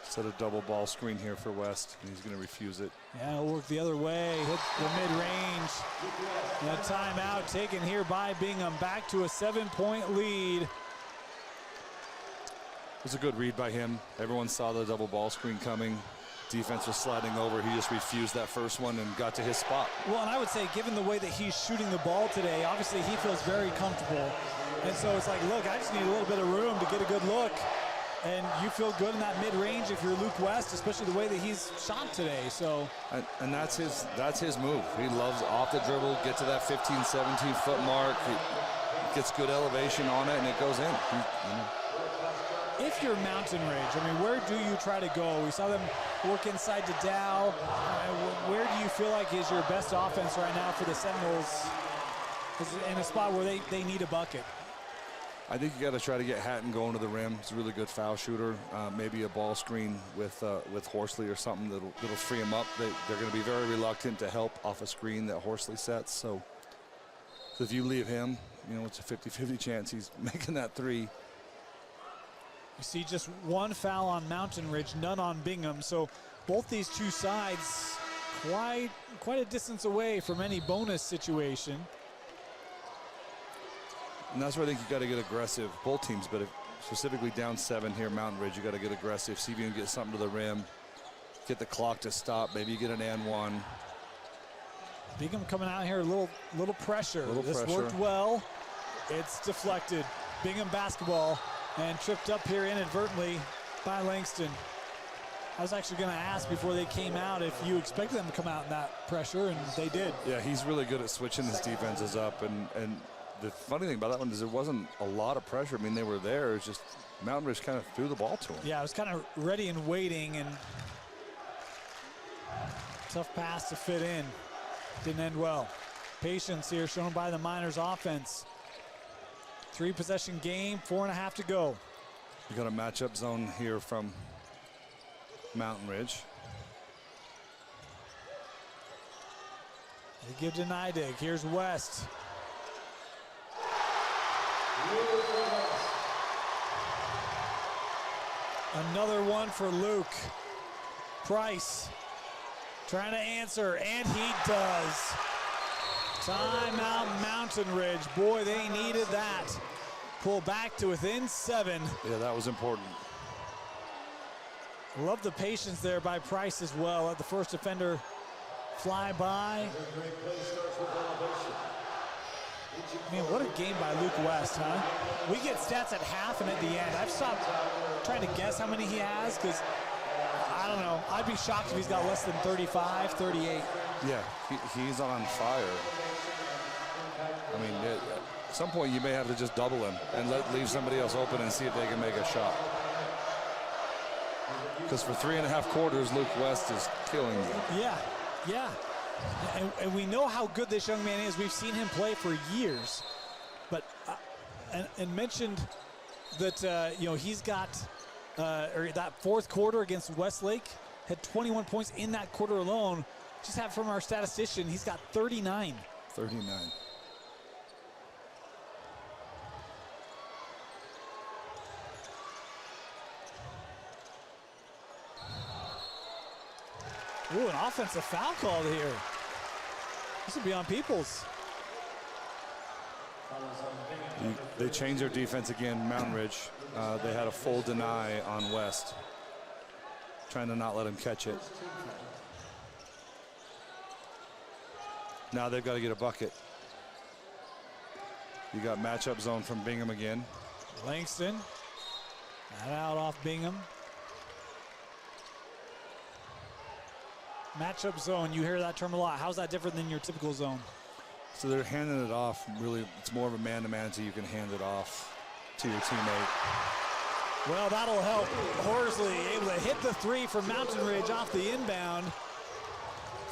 Set a double ball screen here for West, and he's going to refuse it. Yeah, it'll work the other way, hit the mid-range. And a timeout taken here by Bingham, back to a 7-point lead. It was a good read by him. Everyone saw the double ball screen coming. Defense was sliding over. He just refused that first one and got to his spot. Well, and I would say, given the way that he's shooting the ball today, obviously he feels very comfortable. And so it's like, look, I just need a little bit of room to get a good look. And you feel good in that mid-range if you're Luke West, especially the way that he's shot today. So, and that's his move. He loves off the dribble, get to that 15, 17-foot mark. He gets good elevation on it, and it goes in. If you're Mountain Ridge, I mean, where do you try to go? We saw them work inside to Dow. Where do you feel like is your best offense right now for the Sentinels in a spot where they need a bucket? I think you got to try to get Hatton going to the rim. He's a really good foul shooter. Maybe a ball screen with Horsley or something that'll free him up. They're going to be very reluctant to help off a screen that Horsley sets. So if you leave him, it's a 50-50 chance he's making that three. You see just one foul on Mountain Ridge, none on Bingham. So both these two sides quite a distance away from any bonus situation. And that's where I think you got to get aggressive. Both teams, but specifically down 7 here, Mountain Ridge, you got to get aggressive. See if you can get something to the rim. Get the clock to stop. Maybe you get an and one. Bingham coming out here, a little pressure. This worked well. It's deflected. Bingham basketball and tripped up here inadvertently by Langston. I was actually going to ask before they came out if you expected them to come out in that pressure, and they did. Yeah, he's really good at switching his defenses up, and the funny thing about that one is there wasn't a lot of pressure. I mean, they were there. It's just Mountain Ridge kind of threw the ball to him. Yeah, I was kind of ready and waiting, and tough pass to fit in. Didn't end well. Patience here shown by the Miners offense. 3-possession game, 4.5 to go. You got a matchup zone here from Mountain Ridge. They give to Neidig. Here's West. Another one for Luke. Price trying to answer, and he does. Timeout Mountain Ridge. Boy, they needed that. Pull back to within 7. Yeah, that was important. Love the patience there by Price as well. Let the first defender fly by. Man, what a game by Luke West, huh? We get stats at half and at the end. I've stopped trying to guess how many he has because, I don't know. I'd be shocked if he's got less than 35, 38. Yeah, he's on fire. I mean, at some point you may have to just double him and leave somebody else open and see if they can make a shot. Because for 3.5 quarters, Luke West is killing you. Yeah. And we know how good this young man is. We've seen him play for years. But and mentioned that he's got or that fourth quarter against Westlake had 21 points in that quarter alone. Just have from our statistician, he's got 39. 39. Ooh, an offensive foul called here. This will be on Peoples. They changed their defense again, Mountain Ridge. They had a full deny on West, trying to not let him catch it. Now they've got to get a bucket. You got matchup zone from Bingham again. Langston, that out off Bingham. Matchup zone, you hear that term a lot. How's that different than your typical zone? So they're handing it off. Really, it's more of a man-to-man so you can hand it off to your teammate. Well, that'll help. Horsley able to hit the 3 from Mountain Ridge off the inbound.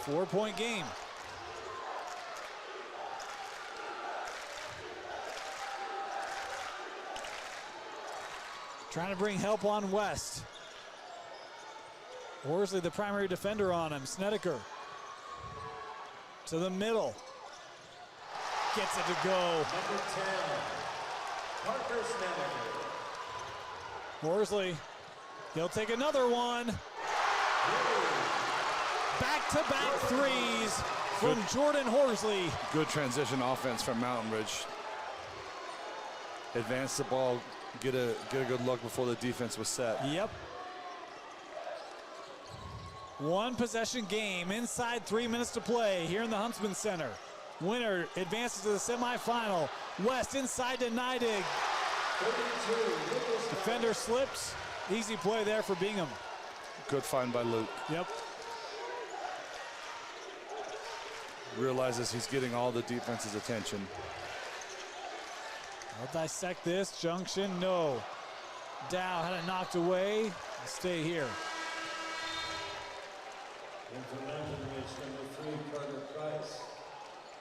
4-point game. Trying to bring help on West. Horsley, the primary defender on him. Snedeker to the middle. Gets it to go. Number 10, Parker Snedeker. Horsley He'll take another one. Back-to-back threes from Jordan Horsley. Good transition offense from Mountain Ridge. Advance the ball, get a good look before the defense was set. Yep. One possession game, inside 3 minutes to play here in the Huntsman Center. Winner advances to the semifinal. West inside to Neidig. Defender slips. Easy play there for Bingham. Good find by Luke. Yep. Realizes he's getting all the defense's attention. I'll dissect this. Junction, no. Dow had it knocked away. Stay here. And for Mountain Ridge, number 3, Carter Price.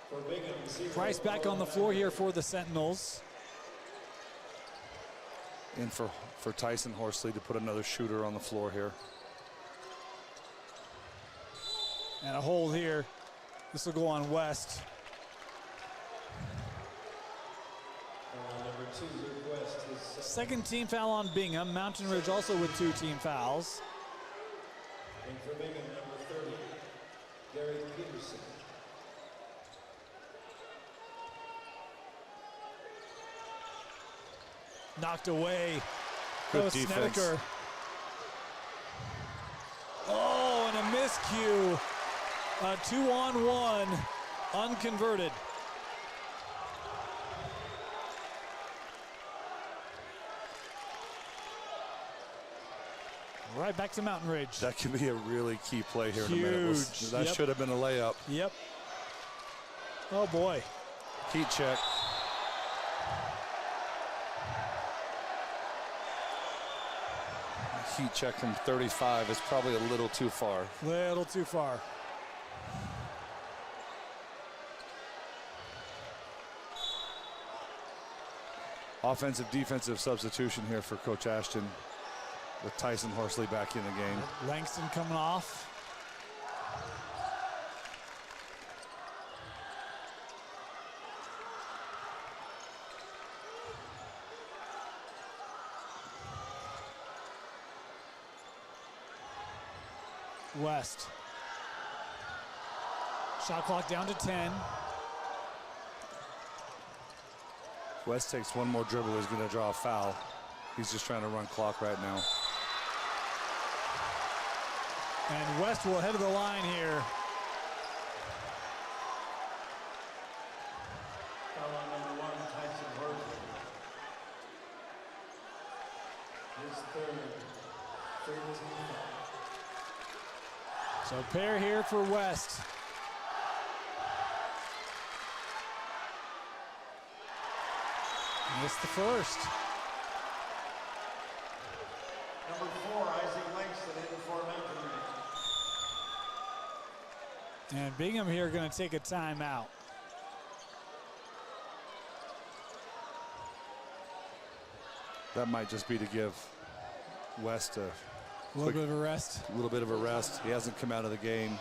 For Bingham, 0. Price back on the floor here for the Sentinels. And for Tyson Horsley to put another shooter on the floor here. And a hold here. This will go on West. Number 2, Luke West. His Second team foul on Bingham. Mountain Ridge also with 2 team fouls. And for Bingham, number 30, Gary Peterson. Knocked away. Good That was defense. Snedeker. Oh, and a miscue. A 2-on-1, unconverted. Right back to Mountain Ridge. That could be a really key play here in a minute. Huge. That Yep. should have been a layup. Yep. Oh boy. Heat check. Heat check from 35 is probably a little too far. Little too far. Offensive defensive substitution here for Coach Ashton with Tyson Horsley back in the game. Langston coming off. West. Shot clock down to 10. West takes one more dribble, he's going to draw a foul. He's just trying to run clock right now. And West will head to the line here. Foul on number 1, Tyson Horsley. His third 13 foul. So pair here for West. Missed the first. Number 4, Isaac Langston in for Mountain Ridge. And Bingham here going to take a timeout. That might just be to give West a A little bit of a rest. little bit of a rest. He hasn't come out of the game.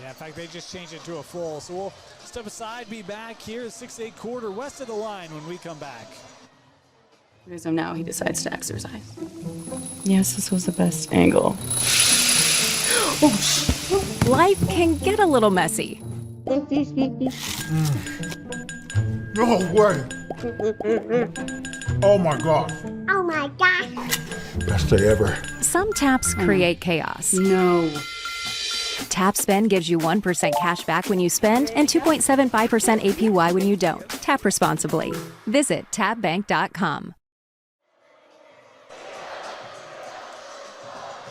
Yeah, in fact, they just changed it to a full. So we'll step aside, be back here, 6-8 quarter, west of the line when we come back. As of now, he decides to exercise. Yes, this was the best angle. Life can get a little messy. No way. Oh my God. Oh my gosh. Best day ever. Some taps create chaos. No. Tap Spend gives you 1% cash back when you spend and 2.75% APY when you don't. Tap responsibly. Visit tapbank.com.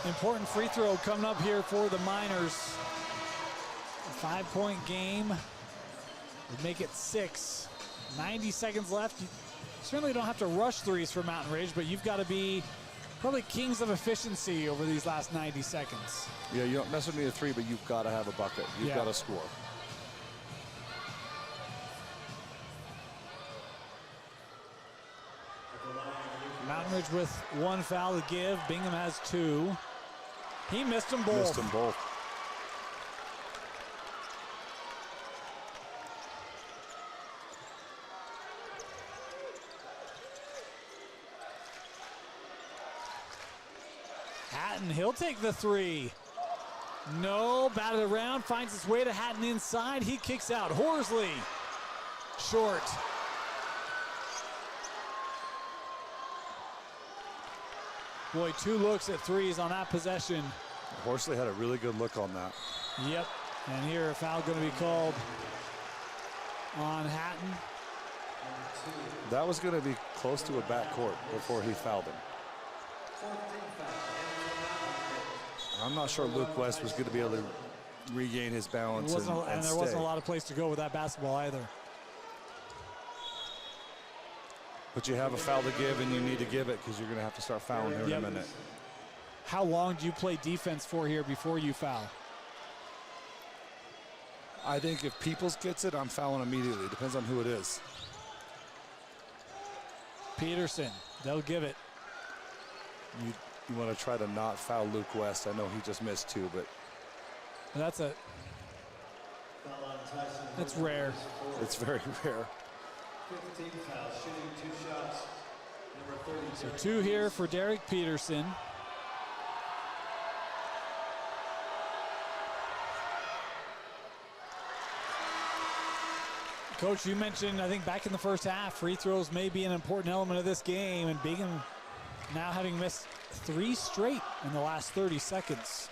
Important free throw coming up here for the Miners. A 5-point game would make it 6. 90 seconds left. You certainly don't have to rush threes for Mountain Ridge, but you've got to be probably kings of efficiency over these last 90 seconds. Yeah, you don't necessarily need a three, but you've got to have a bucket. You've Yeah. got to score. Mountain Ridge with 1 foul to give. Bingham has 2. He missed them both. Missed them both. Hatton, he'll take the three. No, batted around, finds his way to Hatton inside. He kicks out. Horsley, short. Boy, 2 looks at threes on that possession. Horsley had a really good look on that. Yep, and here a foul going to be called on Hatton. That was going to be close to a backcourt before he fouled him. I'm not sure Luke West was going to be able to regain his balance and there stay. wasn't a lot of place to go with that basketball either. But you have a foul to give, and you need to give it because you're going to have to start fouling here in a minute. How long do you play defense for here before you foul? I think if Peoples gets it, I'm fouling immediately. Depends on who it is. Peterson, they'll give it. You want to try to not foul Luke West. I know he just missed 2, but That's rare. It's very rare. 15 fouls, shooting 2 shots. Number 32. So 2 here for Derek Peterson. Coach, you mentioned, I think back in the first half, free throws may be an important element of this game, and Bingham now having missed 3 straight in the last 30 seconds.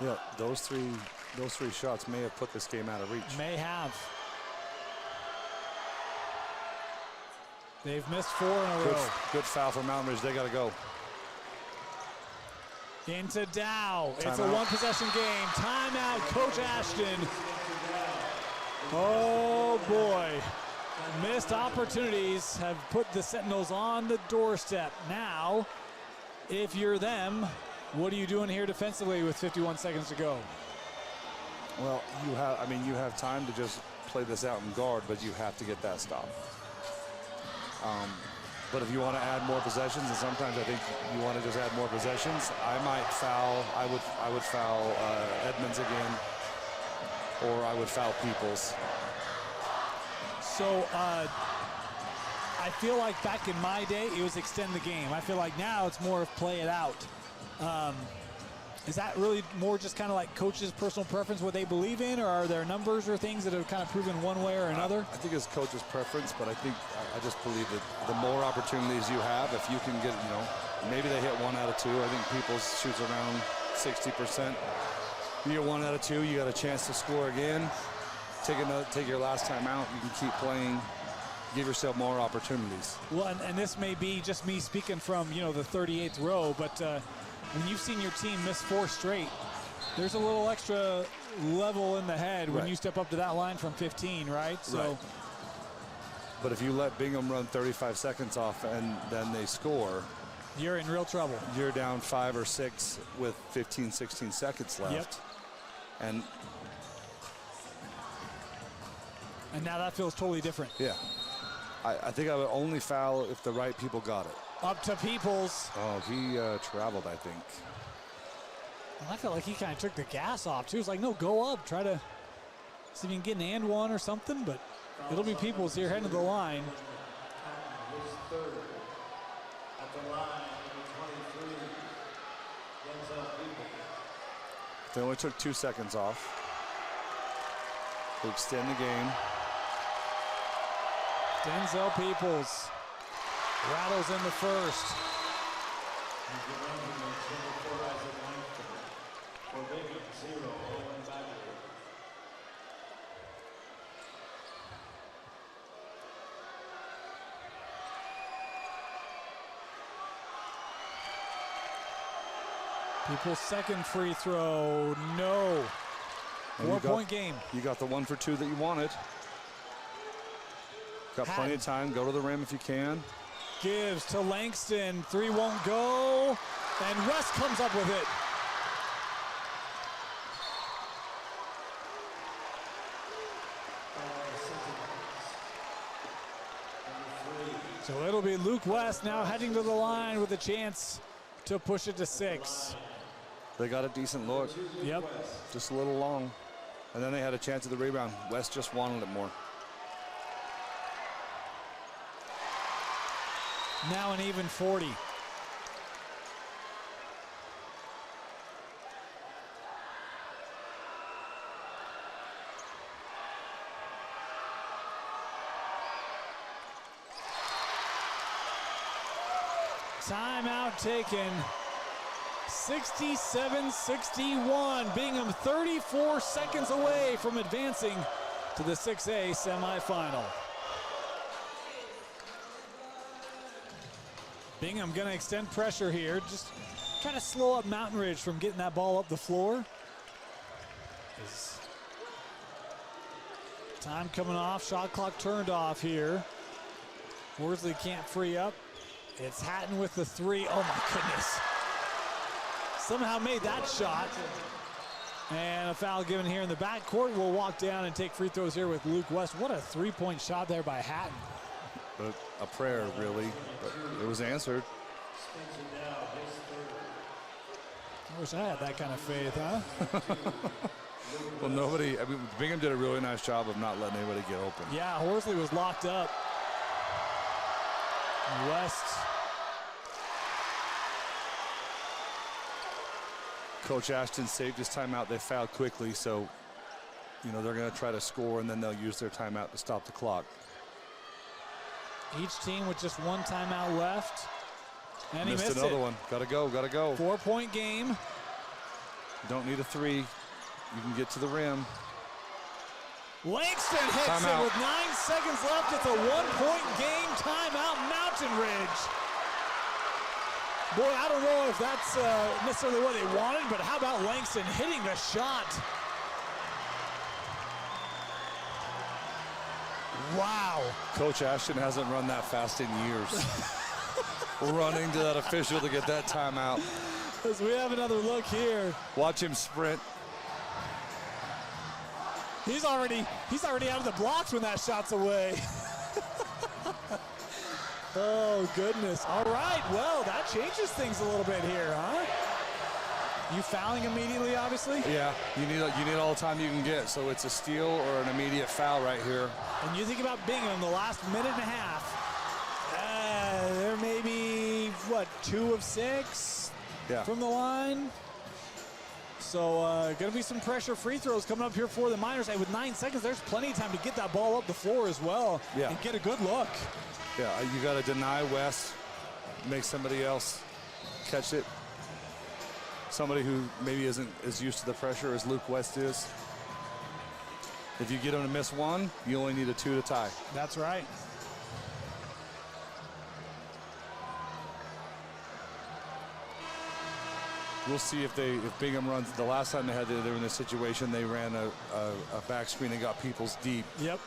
Yeah, those three shots may have put this game out of reach. May have. They've missed 4 in a row. Good foul for Mountain Ridge. They got to go. Into Dow. It's a Timeout. 1-possession game. Timeout, Coach Ashton. Oh boy. Missed opportunities have put the Sentinels on the doorstep. Now, if you're them, what are you doing here defensively with 51 seconds to go? Well, you have time to just play this out and guard, but you have to get that stop. But if you want to add more possessions, and sometimes I think you want to just add more possessions, I might foul. I would foul Edmonds again, or I would foul Peoples. So I feel like back in my day, it was extend the game. I feel like now it's more of play it out. Is that really more just kind of like coach's personal preference, what they believe in, or are there numbers or things that have kind of proven one way or another? I think it's coach's preference, but I just believe that the more opportunities you have, if you can get, maybe they hit 1 out of 2. I think Peoples shoots around 60%. You get 1 out of 2, you got a chance to score again. Take your last time out. You can keep playing. Give yourself more opportunities. Well, and this may be just me speaking from, the 38th row, but when you've seen your team miss 4 straight, there's a little extra level in the head when you step up to that line from 15, right? So, but if you let Bingham run 35 seconds off and then they score, you're in real trouble. You're down 5 or 6 with 15, 16 seconds left. Yep. And now that feels totally different. Yeah. I think I would only foul if the right people got it. Up to Peoples. Oh, he traveled, I think. Well, I felt like he kind of took the gas off, too. He was like, no, go up. Try to see if you can get an and one or something, but it'll be Peoples here heading to the line. His third. At the line, number 23, Denzel Peoples. They only took 2 seconds off to extend the game. Denzel Peoples rattles in the first. Peoples' second free throw, no. 4-point game. You got the 1 for 2 that you wanted. Got plenty of time. Go to the rim if you can. Gives to Langston. 3 won't go. And West comes up with it. So it'll be Luke West now heading to the line with a chance to push it to 6. They got a decent look. Yep. Just a little long. And then they had a chance at the rebound. West just wanted it more. Now an even 40. Timeout taken. 67-61. Bingham 34 seconds away from advancing to the 6A semifinal. Bingham going to extend pressure here. Just kind of slow up Mountain Ridge from getting that ball up the floor. Time coming off. Shot clock turned off here. Worsley can't free up. It's Hatton with the three. Oh my goodness. Somehow made that shot. And a foul given here in the backcourt. We'll walk down and take free throws here with Luke West. What a three-point shot there by Hatton. A prayer, really, but it was answered. I wish I had that kind of faith, huh? Well, nobody, I mean, Bingham did a really nice job of not letting anybody get open. Yeah, Horsley was locked up. West. Coach Ashton saved his timeout. They fouled quickly, so, you know, they're going to try to score, and then they'll use their timeout to stop the clock. Each team with just one timeout left. And he missed another it. one. Gotta go, gotta go. 4-point game. Don't need a three. You can get to the rim. Langston hits Timeout. it with 9 seconds left. It's a 1-point game. Timeout, Mountain Ridge. Boy, I don't know if that's necessarily what they wanted, but how about Langston hitting the shot? Wow. Coach Ashton hasn't run that fast in years. Running to that official to get that timeout. As we have another look here. Watch him sprint. He's already out of the blocks when that shot's away. Oh, goodness. All right, well, that changes things a little bit here, huh? You fouling immediately, obviously? Yeah, you need all the time you can get, so it's a steal or an immediate foul right here. And you think about Bingham, the last minute and a half. There may be, what, 2 of 6 from the line? So going to be some pressure free throws coming up here for the Miners. And with 9 seconds, there's plenty of time to get that ball up the floor as well and get a good look. Yeah, you got to deny West, make somebody else catch it. Somebody who maybe isn't as used to the pressure as Luke West is. If you get him to miss one, you only need a 2 to tie. That's right. We'll see if Bingham runs. The last time they were in this situation, they ran a back screen and got people's deep. Yep.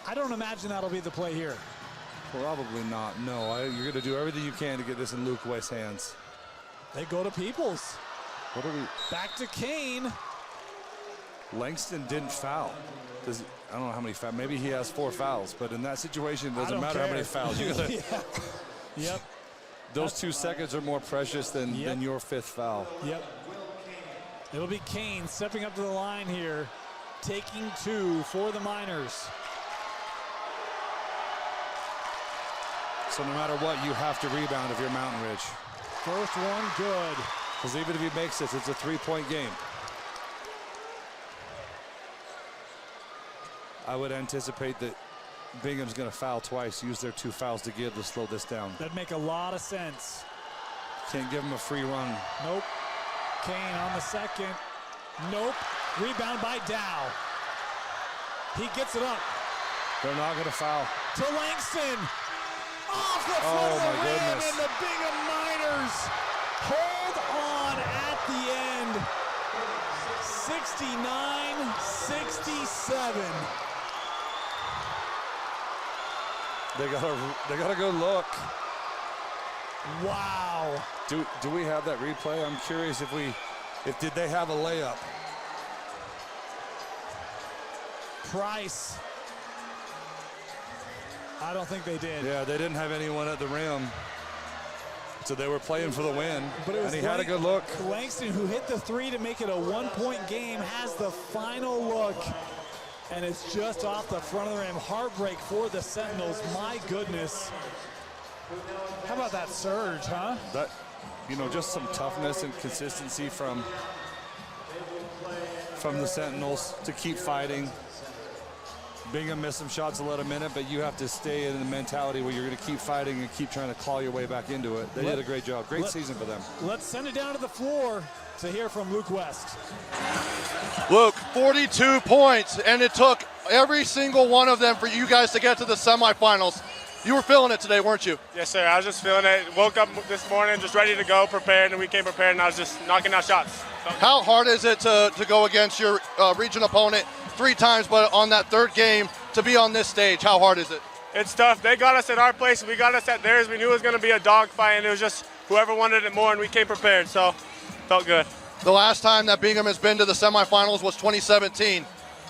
I don't imagine that'll be the play here. Probably not. No, you're going to do everything you can to get this in Luke West's hands. They go to Peoples. What are we? Back to Kane. Langston didn't foul. I don't know how many fouls. Maybe he has 4 fouls, but in that situation, it doesn't matter how many fouls. You gotta, Yep. Those 2 seconds are more precious than your 5th foul. Yep. It'll be Kane stepping up to the line here, taking 2 for the Miners. So no matter what, you have to rebound if you're Mountain Ridge. First one good. Because even if he makes this, it's a 3-point game. I would anticipate that Bingham's going to foul twice, use their 2 fouls to give to slow this down. That'd make a lot of sense. Can't give him a free run. Nope. Kane on the second. Nope. Rebound by Dow. He gets it up. They're not going to foul. To Langston. Off the front of the rim, goodness. and the Bingham Miners hold on at the end. 69-67. They got a good look. Wow. Do we have that replay? I'm curious if did they have a layup? Price. I don't think they did. Yeah, they didn't have anyone at the rim. So they were playing for the win. But it was and he had a good look. Langston, who hit the 3 to make it a 1-point game, has the final look. And it's just off the front of the rim. Heartbreak for the Sentinels. My goodness. How about that surge, huh? That, just some toughness and consistency from the Sentinels to keep fighting. Bingham missed some shots to let them in it, but you have to stay in the mentality where you're going to keep fighting and keep trying to claw your way back into it. They did a great job. Great season for them. Let's send it down to the floor to hear from Luke West. Luke, 42 points, and it took every single one of them for you guys to get to the semifinals. You were feeling it today, weren't you? Yes, sir. I was just feeling it. Woke up this morning just ready to go, prepared, and we came prepared, and I was just knocking out shots. So. How hard is it to go against your region opponent 3 times, but on that third game to be on this stage? How hard is it? It's tough. They got us at our place. We got us at theirs. We knew it was going to be a dogfight, and it was just whoever wanted it more, and we came prepared, so felt good. The last time that Bingham has been to the semifinals was 2017.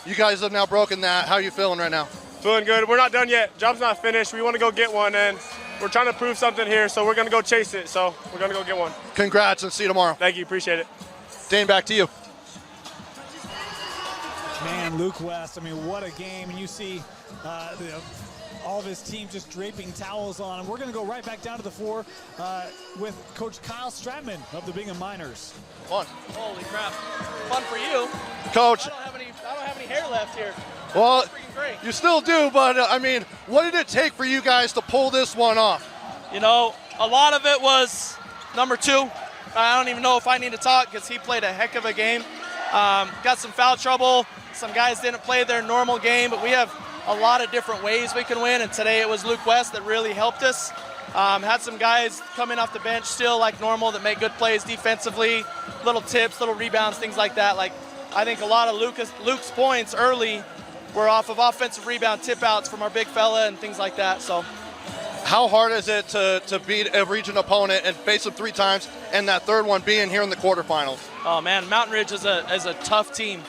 You guys have now broken that. How are you feeling right now? Feeling good. We're not done yet. Job's not finished. We want to go get one, and we're trying to prove something here, so we're going to go chase it. So we're going to go get one. Congrats, and see you tomorrow. Thank you. Appreciate it. Dane, back to you. Man, Luke West, I mean, what a game. And you see all of his team just draping towels on him. We're going to go right back down to the floor with Coach Kyle Stratman of the Bingham Miners. Fun. Holy crap. Fun for you. Coach. I don't have any hair left here. Well, great. You still do, but I mean, what did it take for you guys to pull this one off? You know, a lot of it was number 2. I don't even know if I need to talk because he played a heck of a game. Got some foul trouble. Some guys didn't play their normal game, but we have a lot of different ways we can win, and today it was Luke West that really helped us. Had some guys coming off the bench still like normal that make good plays defensively, little tips, little rebounds, things like that. Like, I think a lot of Luke's points early were off of offensive rebound tip outs from our big fella and things like that. So, how hard is it to beat a region opponent and face them 3 times, and that third one being here in the quarterfinals? Oh man, Mountain Ridge is a tough team.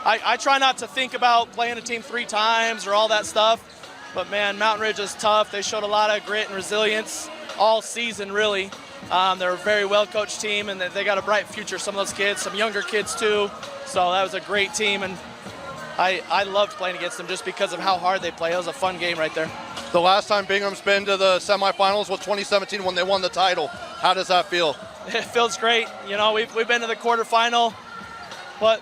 I try not to think about playing a team 3 times or all that stuff, but man, Mountain Ridge is tough. They showed a lot of grit and resilience all season, really. They're a very well-coached team, and they got a bright future, some of those kids, some younger kids too. So that was a great team, and I loved playing against them just because of how hard they play. It was a fun game right there. The last time Bingham's been to the semifinals was 2017 when they won the title. How does that feel? It feels great. You know, we've been to the quarterfinal, but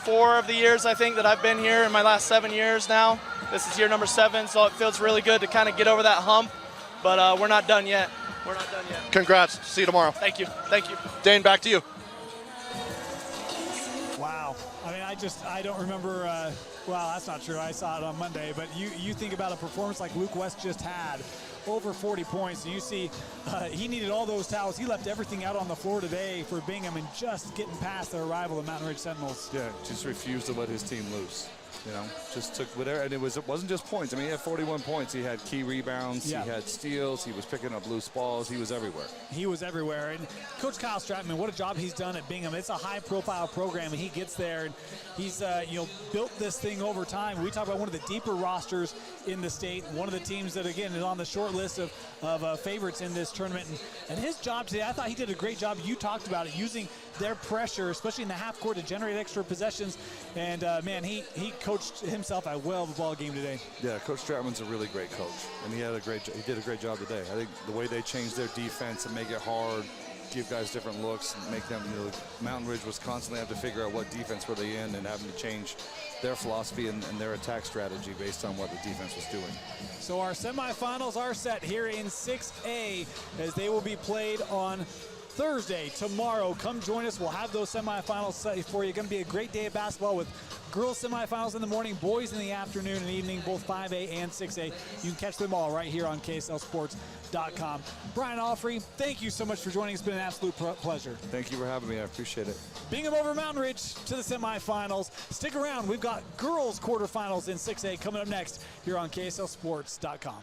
4 of the years I think that I've been here in my last 7 years now. This is year number 7, so it feels really good to kind of get over that hump, but we're not done yet. We're not done yet. Congrats. See you tomorrow. Thank you. Thank you. Dane, back to you. Wow. I mean, I don't remember, well, that's not true. I saw it on Monday, but you think about a performance like Luke West just had, over 40 points, and you see he needed all those towels. He left everything out on the floor today for Bingham and just getting past their rival, the Mountain Ridge Sentinels. Yeah, just refused to let his team loose. You know, just took whatever, and it wasn't just points. I mean, he had 41 points. He had key rebounds. Yeah. He had steals. He was picking up loose balls. He was everywhere. He was everywhere. And Coach Kyle Stratman, what a job he's done at Bingham. It's a high-profile program, and he gets there, and he's built this thing over time. We talk about one of the deeper rosters in the state. One of the teams that, again, is on the short list of favorites in this tournament. And his job today, I thought he did a great job. You talked about it, using their pressure, especially in the half court, to generate extra possessions. And man, he coached himself a well of a ball game today. Yeah, Coach Stratman's a really great coach, and he did a great job today. I think the way they changed their defense and make it hard, give guys different looks, and make them, Mountain Ridge was constantly having to figure out what defense were they in and having to change their philosophy and their attack strategy based on what the defense was doing. So our semifinals are set here in 6A as they will be played on Thursday, tomorrow. Come join us. We'll have those semifinals set for you. Going to be a great day of basketball with girls semifinals in the morning, boys in the afternoon and evening, both 5A and 6A. You can catch them all right here on KSLSports.com. Brian Alfrey, thank you so much for joining us. It's been an absolute pleasure. Thank you for having me. I appreciate it. Bingham over Mountain Ridge to the semifinals. Stick around. We've got girls quarterfinals in 6A coming up next here on KSLSports.com.